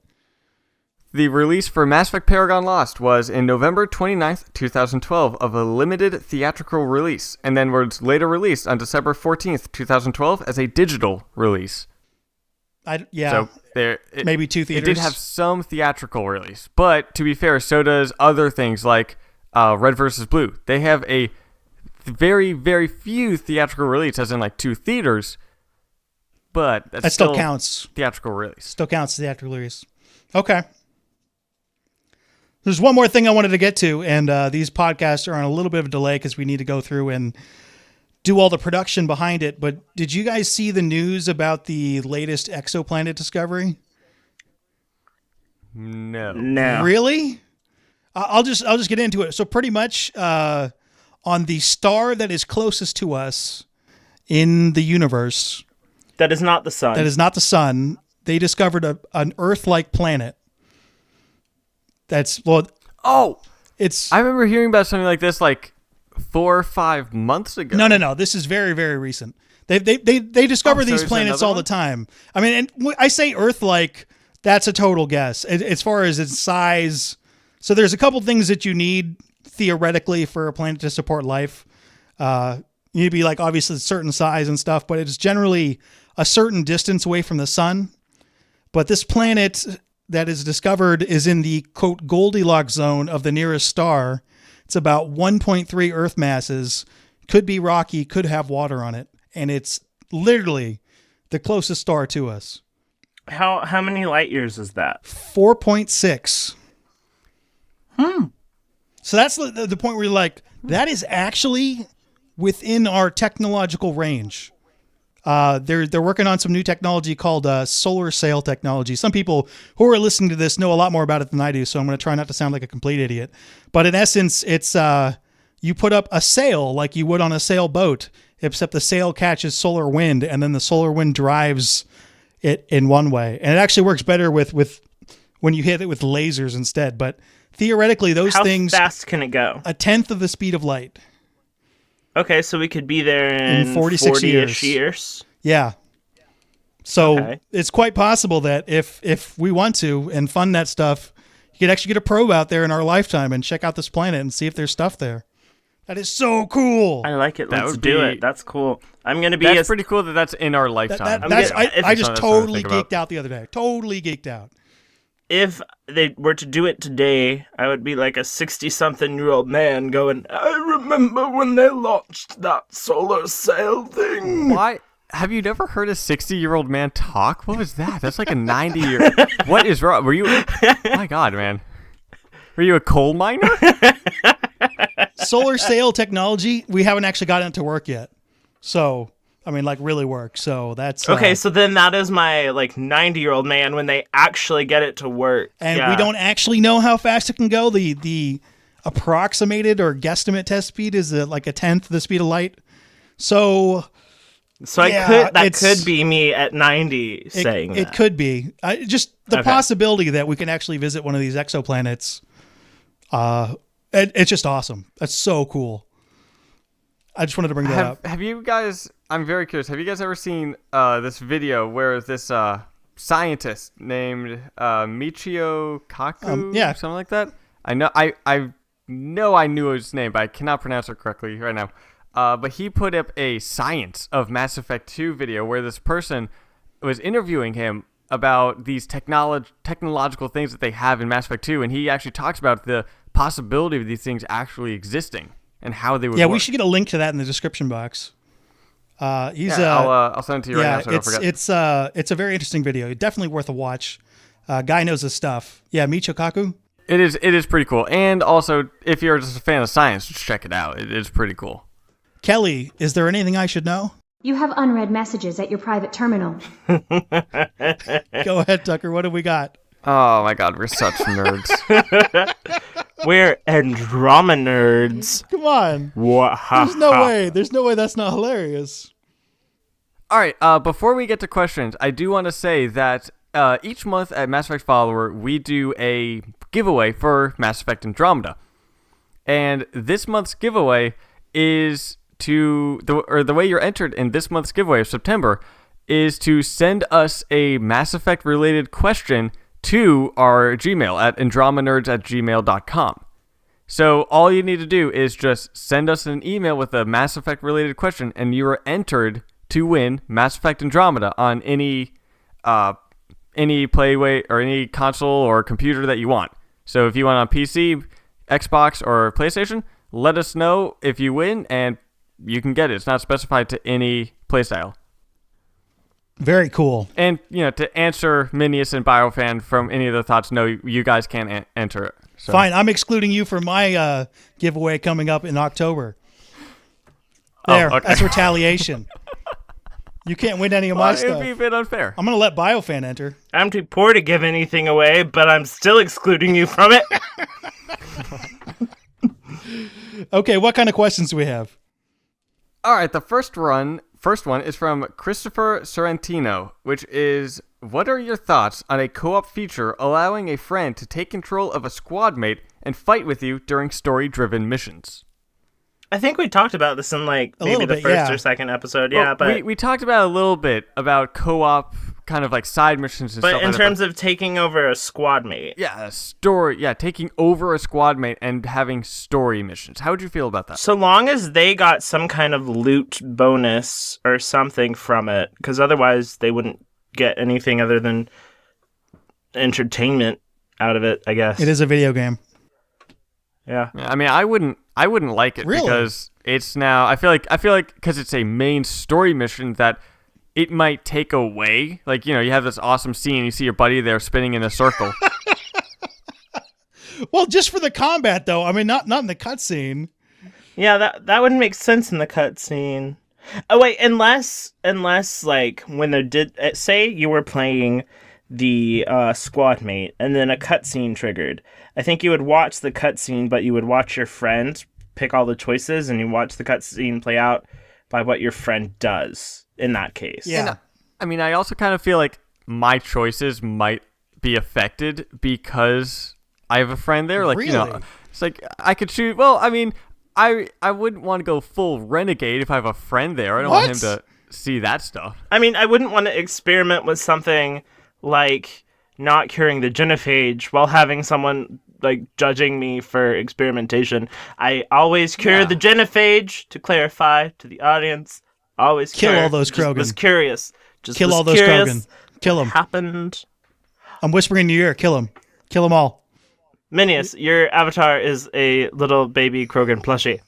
The release for Mass Effect Paragon Lost was in November 29th, 2012 of a limited theatrical release, and then was later released on December 14th, 2012 as a digital release. So maybe two theaters. It did have some theatrical release, but to be fair, so does other things like Red vs. Blue. They have a very, very few theatrical release, as in like 2 theaters, but that still counts. Theatrical release. Still counts theatrical release. Okay. There's one more thing I wanted to get to, and these podcasts are on a little bit of a delay because we need to go through and do all the production behind it. But did you guys see the news about the latest exoplanet discovery? No. Really? I'll just get into it. So pretty much on the star that is closest to us in the universe, that is not the sun. They discovered an Earth-like planet. I remember hearing about something like this, like 4 or 5 months ago. No. This is very, very recent. They discover so these is planets another all one? the time. I mean, and I say Earth-like, that's a total guess. As far as its size, so there's a couple things that you need theoretically for a planet to support life. You need to be like obviously a certain size and stuff, but it's generally a certain distance away from the sun. But this planet that is discovered is in the, quote, Goldilocks zone of the nearest star. It's about 1.3 Earth masses, could be rocky, could have water on it. And it's literally the closest star to us. How many light years is that? 4.6. So that's the point where you're like, that is actually within our technological range. They're working on some new technology called solar sail technology. Some people who are listening to this know a lot more about it than I do, so I'm going to try not to sound like a complete idiot. But in essence, it's you put up a sail like you would on a sailboat, except the sail catches solar wind, and then the solar wind drives it in one way. And it actually works better with when you hit it with lasers instead. But theoretically, those things... How fast can it go? A tenth of the speed of light. Okay, so we could be there in 46 years. Yeah. So Okay. it's quite possible that if we want to and fund that stuff, you could actually get a probe out there in our lifetime and check out this planet and see if there's stuff there. That is so cool. I like it. That Let's would do be- it. That's cool. I'm going to be That's pretty cool that that's in our lifetime. I just That's something to totally think about. geeked out the other day. Totally geeked out. If they were to do it today, I would be like a 60-something-year-old man going, I remember when they launched that solar sail thing. Why? Have you never heard a 60-year-old man talk? What was that? That's like a 90-year... What is wrong? Were you... My God, man. Were you a coal miner? Solar sail technology, we haven't actually gotten it to work yet. So, I mean, like really work. So that's... Okay, so then that is my like 90-year-old man when they actually get it to work. And Yeah. we don't actually know how fast it can go. The approximated or guesstimate test speed is like a tenth the speed of light. So... So Yeah, that it's- could be me at 90 saying that. It could be. Just the Okay. possibility that we can actually visit one of these exoplanets. It's just awesome. That's so cool. I just wanted to bring that up. Have you guys... I'm very curious. Have you guys ever seen this video where this scientist named Michio Kaku, yeah. something like that? I know I knew his name, but I cannot pronounce it correctly right now. But he put up a Science of Mass Effect 2 video where this person was interviewing him about these technological things that they have in Mass Effect 2, and he actually talks about the possibility of these things actually existing and how they would Yeah, work. we should get a link to that in the description box. He's I'll send it to you right now so I don't forget. it's a very interesting video. Definitely worth a watch. Guy knows his stuff. Yeah, Michio Kaku. It is pretty cool. And also, if you're just a fan of science, just check it out. It is pretty cool. Kelly, is there anything I should know? You have unread messages at your private terminal. Go ahead, Tucker. What have we got? Oh my God, we're such nerds. We're Andromenerds. Come on. There's no way. There's no way that's not hilarious. All right, before we get to questions, I do want to say that each month at Mass Effect Follower, we do a giveaway for Mass Effect Andromeda. And this month's giveaway is the way you're entered in this month's giveaway of September is to send us a Mass Effect related question to our Gmail at andromenerds@gmail.com. So all you need to do is just send us an email with a Mass Effect related question, and you are entered to win Mass Effect Andromeda on any playway or any console or computer that you want. So if you want on PC, Xbox, or PlayStation, let us know if you win, and you can get it. It's not specified to any playstyle. Very cool. And, to answer Minius and BioFan from any of the thoughts, no, you guys can't enter it. So. Fine, I'm excluding you from my giveaway coming up in October. There, okay. That's retaliation. You can't win any of my It'd stuff. be a bit unfair. I'm going to let BioFan enter. I'm too poor to give anything away, but I'm still excluding you from it. Okay, what kind of questions do we have? All right, the first one is from Christopher Sorrentino, which is, what are your thoughts on a co-op feature allowing a friend to take control of a squad mate and fight with you during story-driven missions? I think we talked about this in like A maybe little the bit, first yeah. or second episode. Well, Yeah, but we talked about a little bit about co-op kind of like side missions and stuff in like terms of taking over a squad mate, yeah, story, yeah, taking over a squad mate and having story missions. How would you feel about that? so long as they got some kind of loot bonus or something from it, because otherwise they wouldn't get anything other than entertainment out of it, I guess. It is a video game. Yeah. Yeah, I mean, I wouldn't like it Really? because it's now. I feel like because it's a main story mission that it might take away. Like, you have this awesome scene, you see your buddy there spinning in a circle. Well, just for the combat, though. I mean, not in the cutscene. Yeah, that wouldn't make sense in the cutscene. Oh wait, unless like when they did say you were playing the squad mate and then a cutscene triggered. I think you would watch the cutscene, but you would watch your friend pick all the choices, and you watch the cutscene play out by what your friend does in that case. Yeah. And, I mean, I also kind of feel like my choices might be affected because I have a friend there. Like, Really? it's like I could shoot. Well, I mean, I wouldn't want to go full renegade if I have a friend there. I don't want him to see that stuff. I mean, I wouldn't want to experiment with something like not curing the genophage while having someone like judging me for experimentation. I always cure the genophage, to clarify to the audience. Always Kill cure. all those Just Krogan. was curious. Just Kill was all those curious Krogan. Kill them. Happened. I'm whispering in your ear. Kill them. Kill them all. Minius, your avatar is a little baby Krogan plushie.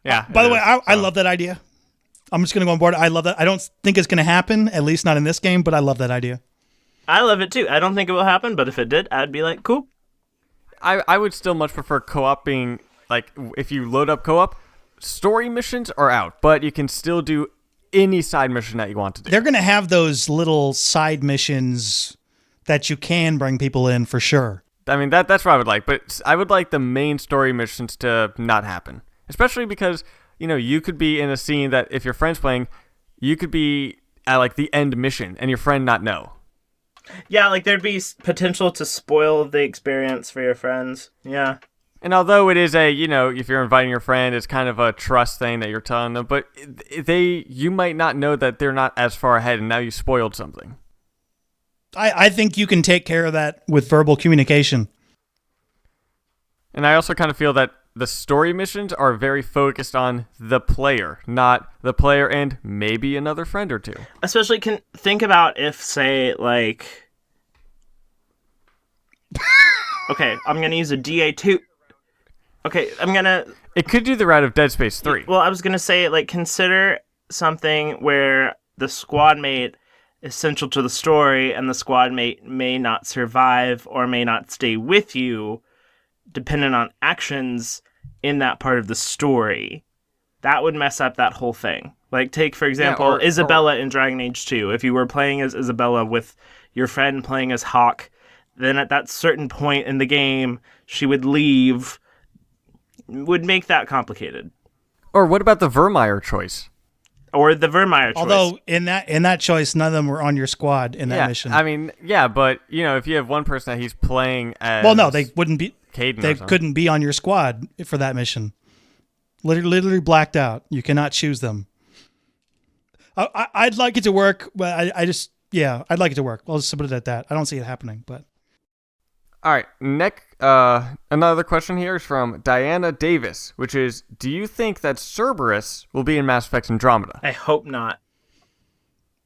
Yeah. By the way, I love that idea. I'm just going to go on board. I love that. I don't think it's going to happen, at least not in this game, but I love that idea. I love it too. I don't think it will happen, but if it did, I'd be like, cool. I would still much prefer co-op being like if you load up co-op, story missions are out, but you can still do any side mission that you want to do. They're going to have those little side missions that you can bring people in for sure. I mean, that's what I would like, but I would like the main story missions to not happen. Especially because, you could be in a scene that if your friend's playing, you could be at like the end mission and your friend not know. Yeah, like there'd be potential to spoil the experience for your friends. Yeah. And although it is if you're inviting your friend, it's kind of a trust thing that you're telling them, but you might not know that they're not as far ahead and now you spoiled something. I think you can take care of that with verbal communication. And I also kind of feel that the story missions are very focused on the player, not the player and maybe another friend or two. Especially think about if, say, like... Okay, I'm going to use a DA2. Okay, I'm going to... It could do the route of Dead Space 3. Well, I was going to say, like, consider something where the squad mate is central to the story and the squad mate may not survive or may not stay with you dependent on actions in that part of the story. That would mess up that whole thing. Like, take, for example, Isabella in Dragon Age 2. If you were playing as Isabella with your friend playing as Hawk, then at that certain point in the game, she would leave. Would make that complicated. Or what about the Vermeer choice? Or the Vermeer choice. Although in that choice, none of them were on your squad in that mission. I mean, yeah, but if you have one person that he's playing as... Well, no, they wouldn't be. Caden They couldn't be on your squad for that mission. Literally blacked out. You cannot choose them. I'd like it to work, but I'd like it to work. I'll just put it at that. I don't see it happening, but. All right, another question here is from Diana Davis, which is, do you think that Cerberus will be in Mass Effect Andromeda? I hope not.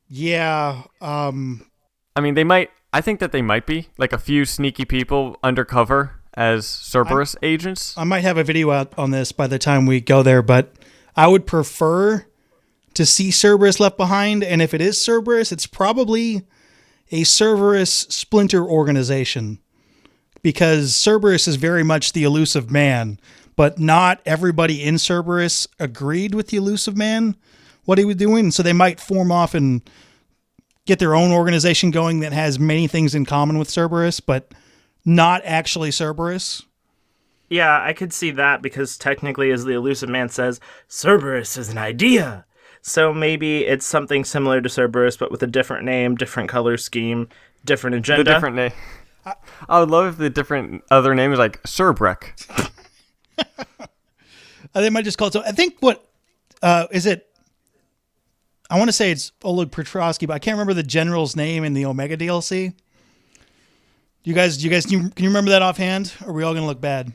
Yeah. I mean, I think that they might be, like a few sneaky people undercover as Cerberus agents. I might have a video out on this by the time we go there, but I would prefer to see Cerberus left behind, and if it is Cerberus, it's probably a Cerberus splinter organization. Because Cerberus is very much the elusive man, but not everybody in Cerberus agreed with the elusive man, what he was doing. So they might form off and get their own organization going that has many things in common with Cerberus, but not actually Cerberus. Yeah, I could see that because technically, as the elusive man says, Cerberus is an idea. So maybe it's something similar to Cerberus, but with a different name, different color scheme, different agenda. The different name. I would love if the other name is like Cerbrek. They might just call it. So I think what is it? I want to say it's Oleg Petrovsky, but I can't remember the general's name in the Omega DLC. You guys, can you remember that offhand? Or are we all going to look bad?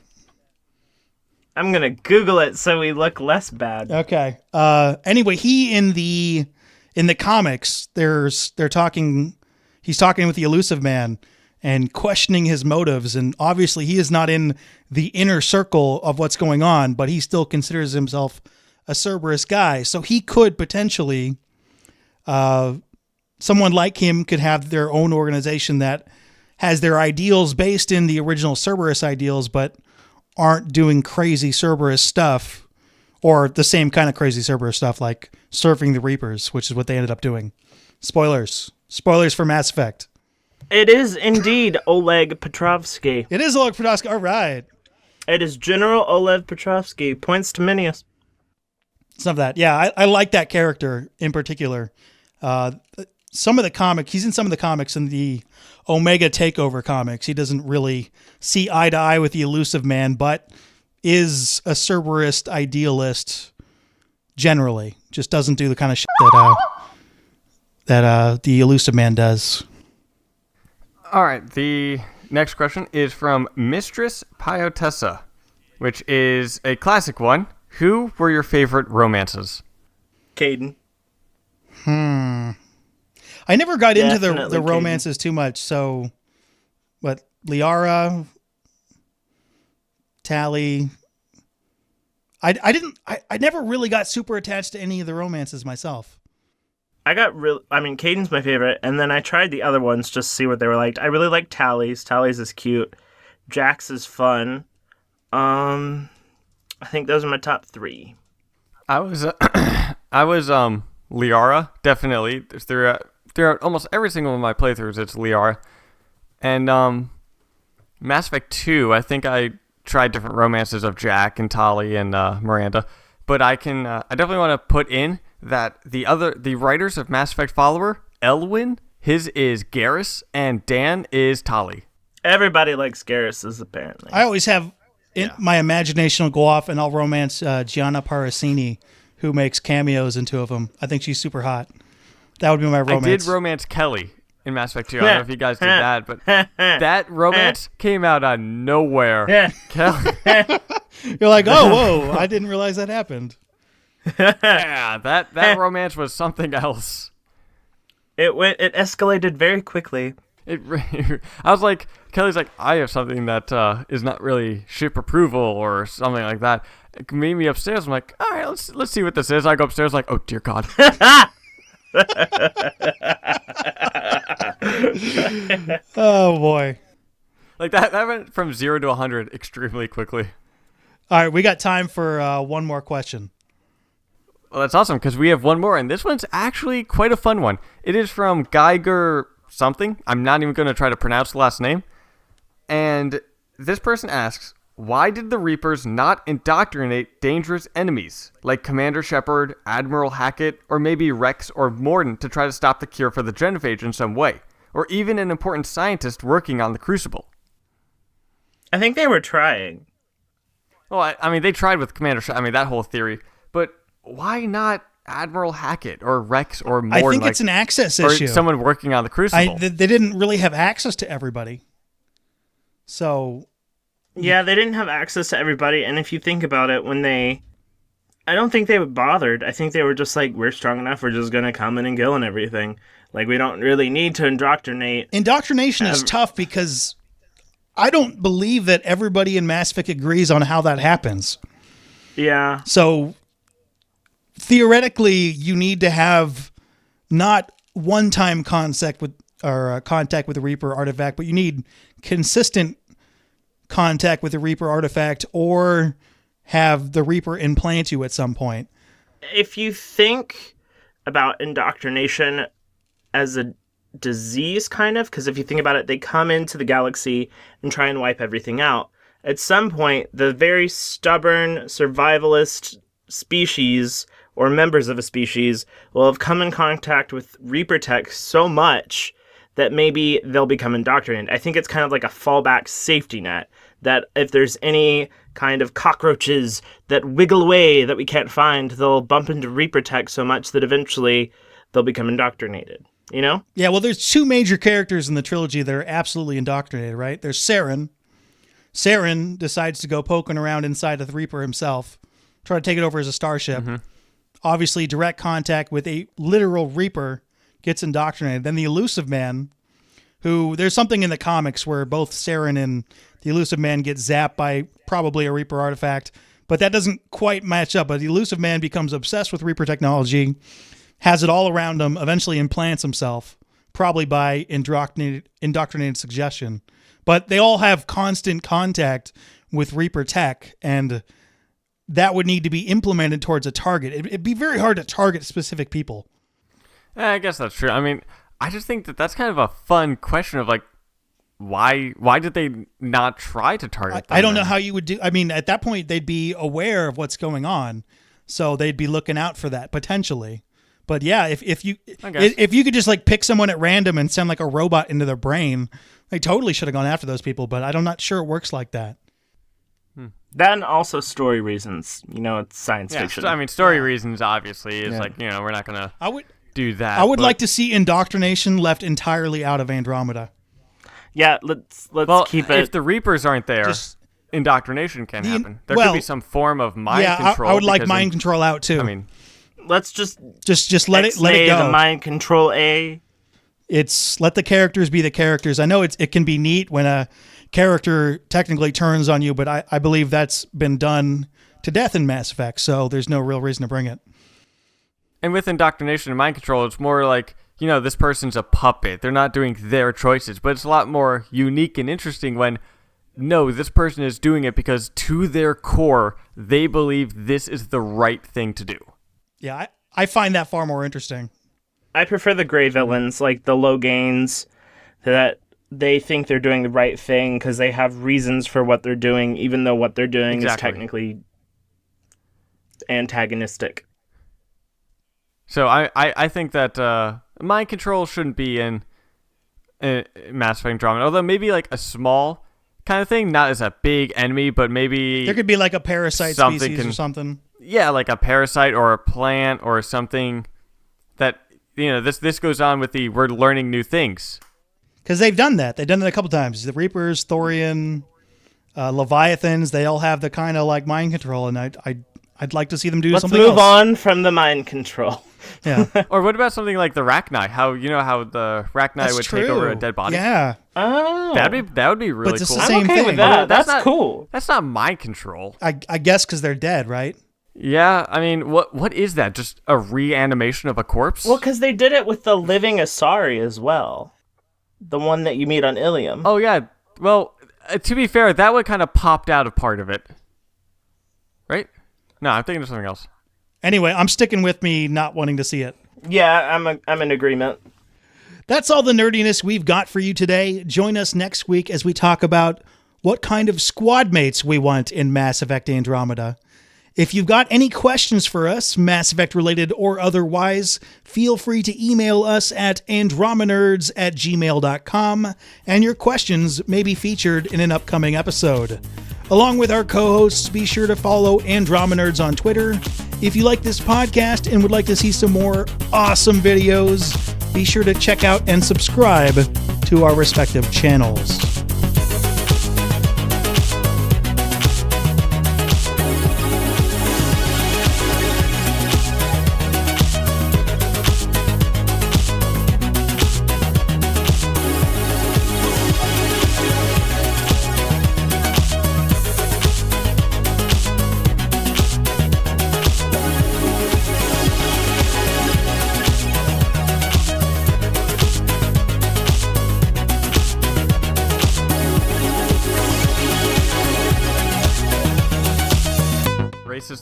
I'm going to Google it so we look less bad. Okay. Anyway, he in the comics, he's talking with the Elusive Man and questioning his motives. And obviously he is not in the inner circle of what's going on, but he still considers himself a Cerberus guy. So he could potentially, someone like him could have their own organization that has their ideals based in the original Cerberus ideals, but aren't doing crazy Cerberus stuff or the same kind of crazy Cerberus stuff like serving the Reapers, which is what they ended up doing. Spoilers for Mass Effect. It is indeed Oleg Petrovsky. It is Oleg Petrovsky. All right. It is General Oleg Petrovsky. Points to Minius. Some of that. Yeah, I like that character in particular. Some of the comic, he's in some of the comics in the Omega Takeover comics. He doesn't really see eye to eye with the Elusive Man, but is a Cerberist idealist generally. Just doesn't do the kind of shit that the Elusive Man does. All right, the next question is from Mistress Piotessa, which is a classic one. Who were your favorite romances? Caden. I never got into Definitely the romances too much. So, what, Liara, Tally. I never really got super attached to any of the romances myself. Caden's my favorite, and then I tried the other ones just to see what they were like. I really like Tally's. Tally's is cute. Jax is fun. I think those are my top 3. I was Liara, definitely. Throughout almost every single one of my playthroughs, it's Liara. And Mass Effect 2, I think I tried different romances of Jack and Tali and Miranda. But I definitely want to put in that the writers of Mass Effect Follower, Elwyn, his is Garrus, and Dan is Tali. Everybody likes Garrus's, apparently. I always have my imagination will go off and I'll romance Gianna Parasini, who makes cameos in 2 of them. I think she's super hot. That would be my romance. I did romance Kelly in Mass Effect 2. I don't know if you guys did that, but that romance came out of nowhere. Kelly. You're like, oh, whoa, I didn't realize that happened. Yeah, that romance was something else. It escalated very quickly. I was like, Kelly's like, I have something that is not really ship approval or something like that. Meet me upstairs. I'm like, all right, let's see what this is. I go upstairs, like, oh dear God. Oh boy. Like that went from 0 to 100 extremely quickly. All right, we got time for one more question. Well, that's awesome because we have one more, and this one's actually quite a fun one. It is from Geiger something. I'm not even going to try to pronounce the last name. And this person asks, why did the Reapers not indoctrinate dangerous enemies like Commander Shepard, Admiral Hackett, or maybe Rex or Mordin to try to stop the cure for the genophage in some way? Or even an important scientist working on the Crucible? I think they were trying. Well, I mean, they tried with Commander Shepard. I mean, that whole theory. But why not Admiral Hackett or Rex or Mordin? I think it's an access issue. Or someone working on the Crucible. They didn't really have access to everybody. So... Yeah, they didn't have access to everybody, and if you think about it, I don't think they were bothered. I think they were just like, we're strong enough, we're just gonna come in and kill and everything. Like, we don't really need to indoctrinate. Indoctrination is tough because I don't believe that everybody in Mass Effect agrees on how that happens. Yeah. So, theoretically, you need to have not one-time contact with the Reaper artifact, but you need consistent contact with the Reaper artifact or have the Reaper implant you at some point. If you think about indoctrination as a disease, kind of, because if you think about it, they come into the galaxy and try and wipe everything out. At some point, the very stubborn survivalist species or members of a species will have come in contact with Reaper tech so much that maybe they'll become indoctrinated. I think it's kind of like a fallback safety net. that if there's any kind of cockroaches that wiggle away that we can't find, they'll bump into Reaper tech so much that eventually they'll become indoctrinated, you know? Yeah, well, there's two major characters in the trilogy that are absolutely indoctrinated, right? There's Saren. Saren decides to go poking around inside of the Reaper himself, try to take it over as a starship. Mm-hmm. Obviously, direct contact with a literal Reaper, gets indoctrinated. Then the Elusive Man, who there's something in the comics where both Saren and the Elusive Man get zapped by probably a Reaper artifact, but that doesn't quite match up. But the Elusive Man becomes obsessed with Reaper technology, has it all around him, eventually implants himself, probably by indoctrinated suggestion. But they all have constant contact with Reaper tech, and that would need to be implemented towards a target. It'd be very hard to target specific people. I guess that's true. I mean, I just think that that's kind of a fun question of like, why did they not try to target them? I don't know how you would do. I mean, at that point, they'd be aware of what's going on, so they'd be looking out for that potentially. But yeah, if you could just like pick someone at random and send like a robot into their brain, they totally should have gone after those people. But I'm not sure it works like that. That and also story reasons. You know, it's science fiction. I mean, story reasons obviously is like, you know, we're not gonna do that. I would like to see indoctrination left entirely out of Andromeda. Yeah, let's keep it. If the Reapers aren't there, indoctrination can happen. There could be some form of mind control. I would like mind control out too. I mean, let's just let it go. The mind control A. It's let the characters be the characters. I know it can be neat when a character technically turns on you, but I believe that's been done to death in Mass Effect, so there's no real reason to bring it. And with indoctrination and mind control, it's more like, you know, this person's a puppet. They're not doing their choices, but it's a lot more unique and interesting when, no, this person is doing it because to their core, they believe this is the right thing to do. Yeah, I find that far more interesting. I prefer the gray villains, like the Logains, that they think they're doing the right thing because they have reasons for what they're doing, even though what they're doing is technically antagonistic. So I think that mind control shouldn't be in Mass Effect Andromeda, although maybe like a small kind of thing, not as a big enemy, but maybe there could be like a parasite species or something. Yeah, like a parasite or a plant or something that, you know, this goes on with we're learning new things. Because they've done that. They've done it a couple times. The Reapers, Thorian, Leviathans, they all have the kind of like mind control, and I'd like to see them do something else. Let's move on from the mind control. Yeah. Or what about something like the Rachni? How the Rachni would take over a dead body? Yeah. Oh. That would be really but it's cool. The same I'm okay thing. with that. That's not, cool. That's not mind control. I guess because they're dead, right? Yeah, I mean, what is that? Just a reanimation of a corpse? Well, because they did it with the living Asari as well. The one that you meet on Ilium. Oh, yeah. Well, to be fair, that one kind of popped out of part of it. Right? No, I'm thinking of something else. Anyway, I'm sticking with me not wanting to see it. Yeah, I'm in agreement. That's all the nerdiness we've got for you today. Join us next week as we talk about what kind of squad mates we want in Mass Effect Andromeda. If you've got any questions for us, Mass Effect related or otherwise, feel free to email us at andromenerds@gmail.com, and your questions may be featured in an upcoming episode. Along with our co-hosts, be sure to follow Andromenerds on Twitter. If you like this podcast and would like to see some more awesome videos, be sure to check out and subscribe to our respective channels.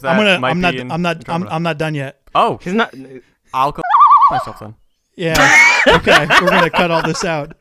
I'm not done yet. Oh, he's not. I'll go myself then. Yeah. Okay. We're gonna cut all this out.